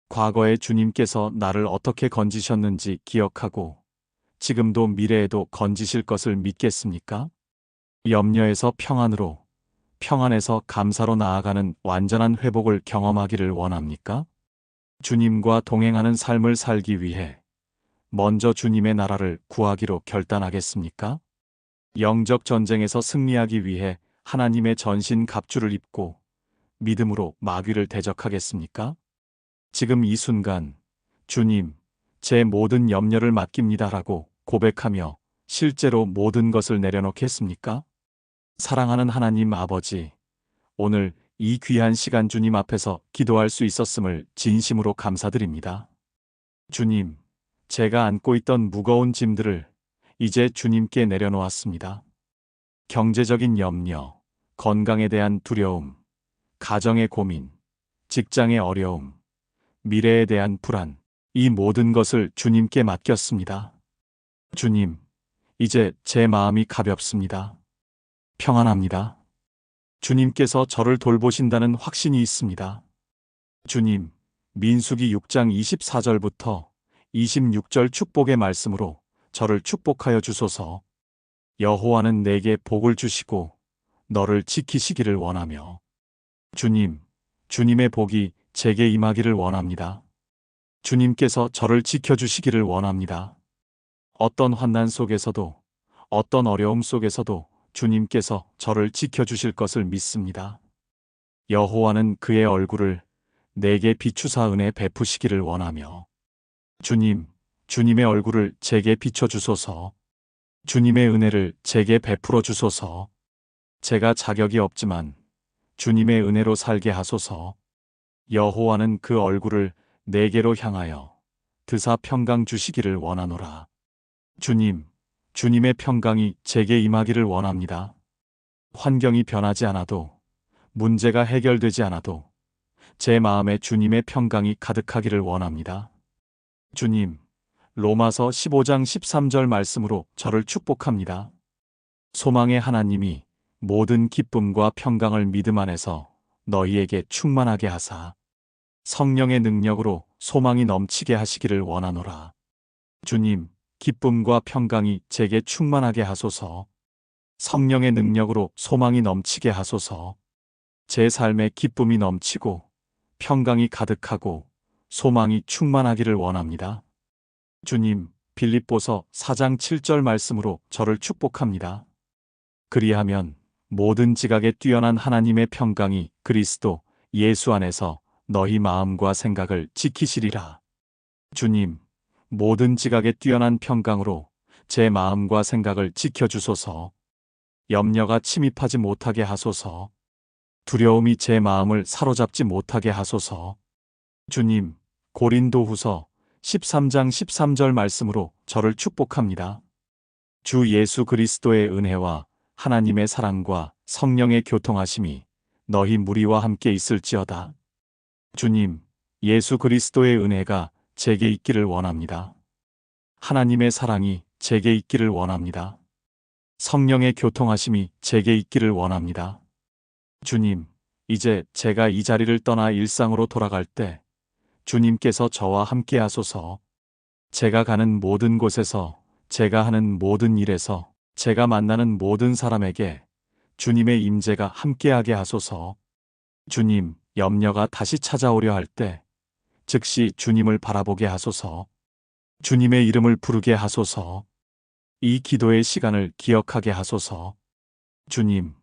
과거에 주님께서 나를 어떻게 건지셨는지 기억하고 지금도 미래에도 건지실 것을 믿겠습니까? 염려에서 평안으로, 평안에서 감사로 나아가는 완전한 회복을 경험하기를 원합니까? 주님과 동행하는 삶을 살기 위해 먼저 주님의 나라를 구하기로 결단하겠습니까? 영적 전쟁에서 승리하기 위해 하나님의 전신 갑주를 입고 믿음으로 마귀를 대적하겠습니까? 지금 이 순간 주님, 제 모든 염려를 맡깁니다라고 고백하며 실제로 모든 것을 내려놓겠습니까? 사랑하는 하나님 아버지, 오늘 이 귀한 시간 주님 앞에서 기도할 수 있었음을 진심으로 감사드립니다. 주님, 제가 안고 있던 무거운 짐들을 이제 주님께 내려놓았습니다. 경제적인 염려, 건강에 대한 두려움, 가정의 고민, 직장의 어려움, 미래에 대한 불안, 이 모든 것을 주님께 맡겼습니다. 주님, 이제 제 마음이 가볍습니다. 평안합니다. 주님께서 저를 돌보신다는 확신이 있습니다. 주님, 민수기 6장 24절부터 26절 축복의 말씀으로 저를 축복하여 주소서. 여호와는 내게 복을 주시고 너를 지키시기를 원하며 주님, 주님의 복이 제게 임하기를 원합니다. 주님께서 저를 지켜주시기를 원합니다. 어떤 환난 속에서도, 어떤 어려움 속에서도 주님께서 저를 지켜주실 것을 믿습니다. 여호와는 그의 얼굴을 내게 비추사 은혜 베푸시기를 원하며 주님, 주님의 얼굴을 제게 비춰주소서. 주님의 은혜를 제게 베풀어 주소서. 제가 자격이 없지만 주님의 은혜로 살게 하소서. 여호와는 그 얼굴을 내게로 향하여 드사 평강 주시기를 원하노라. 주님, 주님의 평강이 제게 임하기를 원합니다. 환경이 변하지 않아도, 문제가 해결되지 않아도 제 마음에 주님의 평강이 가득하기를 원합니다. 주님, 로마서 15장 13절 말씀으로 저를 축복합니다. 소망의 하나님이 모든 기쁨과 평강을 믿음 안에서 너희에게 충만하게 하사 성령의 능력으로 소망이 넘치게 하시기를 원하노라. 주님, 기쁨과 평강이 제게 충만하게 하소서. 성령의 능력으로 소망이 넘치게 하소서. 제 삶에 기쁨이 넘치고 평강이 가득하고 소망이 충만하기를 원합니다. 주님, 빌립보서 4장 7절 말씀으로 저를 축복합니다. 그리하면 모든 지각에 뛰어난 하나님의 평강이 그리스도 예수 안에서 너희 마음과 생각을 지키시리라. 주님, 모든 지각에 뛰어난 평강으로 제 마음과 생각을 지켜주소서. 염려가 침입하지 못하게 하소서. 두려움이 제 마음을 사로잡지 못하게 하소서. 주님, 고린도후서 13장 13절 말씀으로 저를 축복합니다. 주 예수 그리스도의 은혜와 하나님의 사랑과 성령의 교통하심이 너희 무리와 함께 있을지어다. 주님, 예수 그리스도의 은혜가 제게 있기를 원합니다. 하나님의 사랑이 제게 있기를 원합니다. 성령의 교통하심이 제게 있기를 원합니다. 주님, 이제 제가 이 자리를 떠나 일상으로 돌아갈 때 주님께서 저와 함께 하소서. 제가 가는 모든 곳에서, 제가 하는 모든 일에서, 제가 만나는 모든 사람에게 주님의 임재가 함께하게 하소서. 주님, 염려가 다시 찾아오려 할 때 즉시 주님을 바라보게 하소서. 주님의 이름을 부르게 하소서. 이 기도의 시간을 기억하게 하소서. 주님,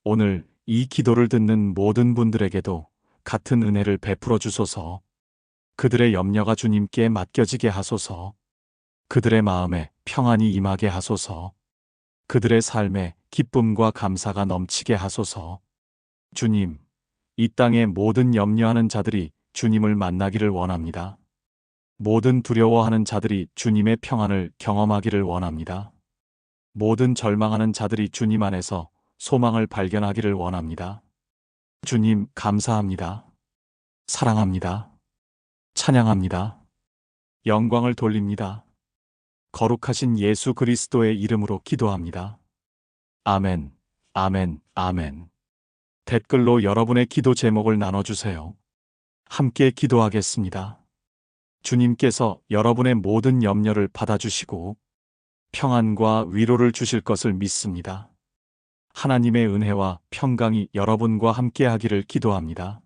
오늘 이 기도를 듣는 모든 분들에게도 같은 은혜를 베풀어 주소서. 그들의 염려가 주님께 맡겨지게 하소서. 그들의 마음에 평안이 임하게 하소서. 그들의 삶에 기쁨과 감사가 넘치게 하소서. 주님, 이 땅의 모든 염려하는 자들이 주님을 만나기를 원합니다. 모든 두려워하는 자들이 주님의 평안을 경험하기를 원합니다. 모든 절망하는 자들이 주님 안에서 소망을 발견하기를 원합니다. 주님, 감사합니다. 사랑합니다. 찬양합니다. 영광을 돌립니다. 거룩하신 예수 그리스도의 이름으로 기도합니다. 아멘, 아멘, 아멘. 댓글로 여러분의 기도 제목을 나눠주세요. 함께 기도하겠습니다. 주님께서 여러분의 모든 염려를 받아주시고 평안과 위로를 주실 것을 믿습니다. 하나님의 은혜와 평강이 여러분과 함께 하기를 기도합니다.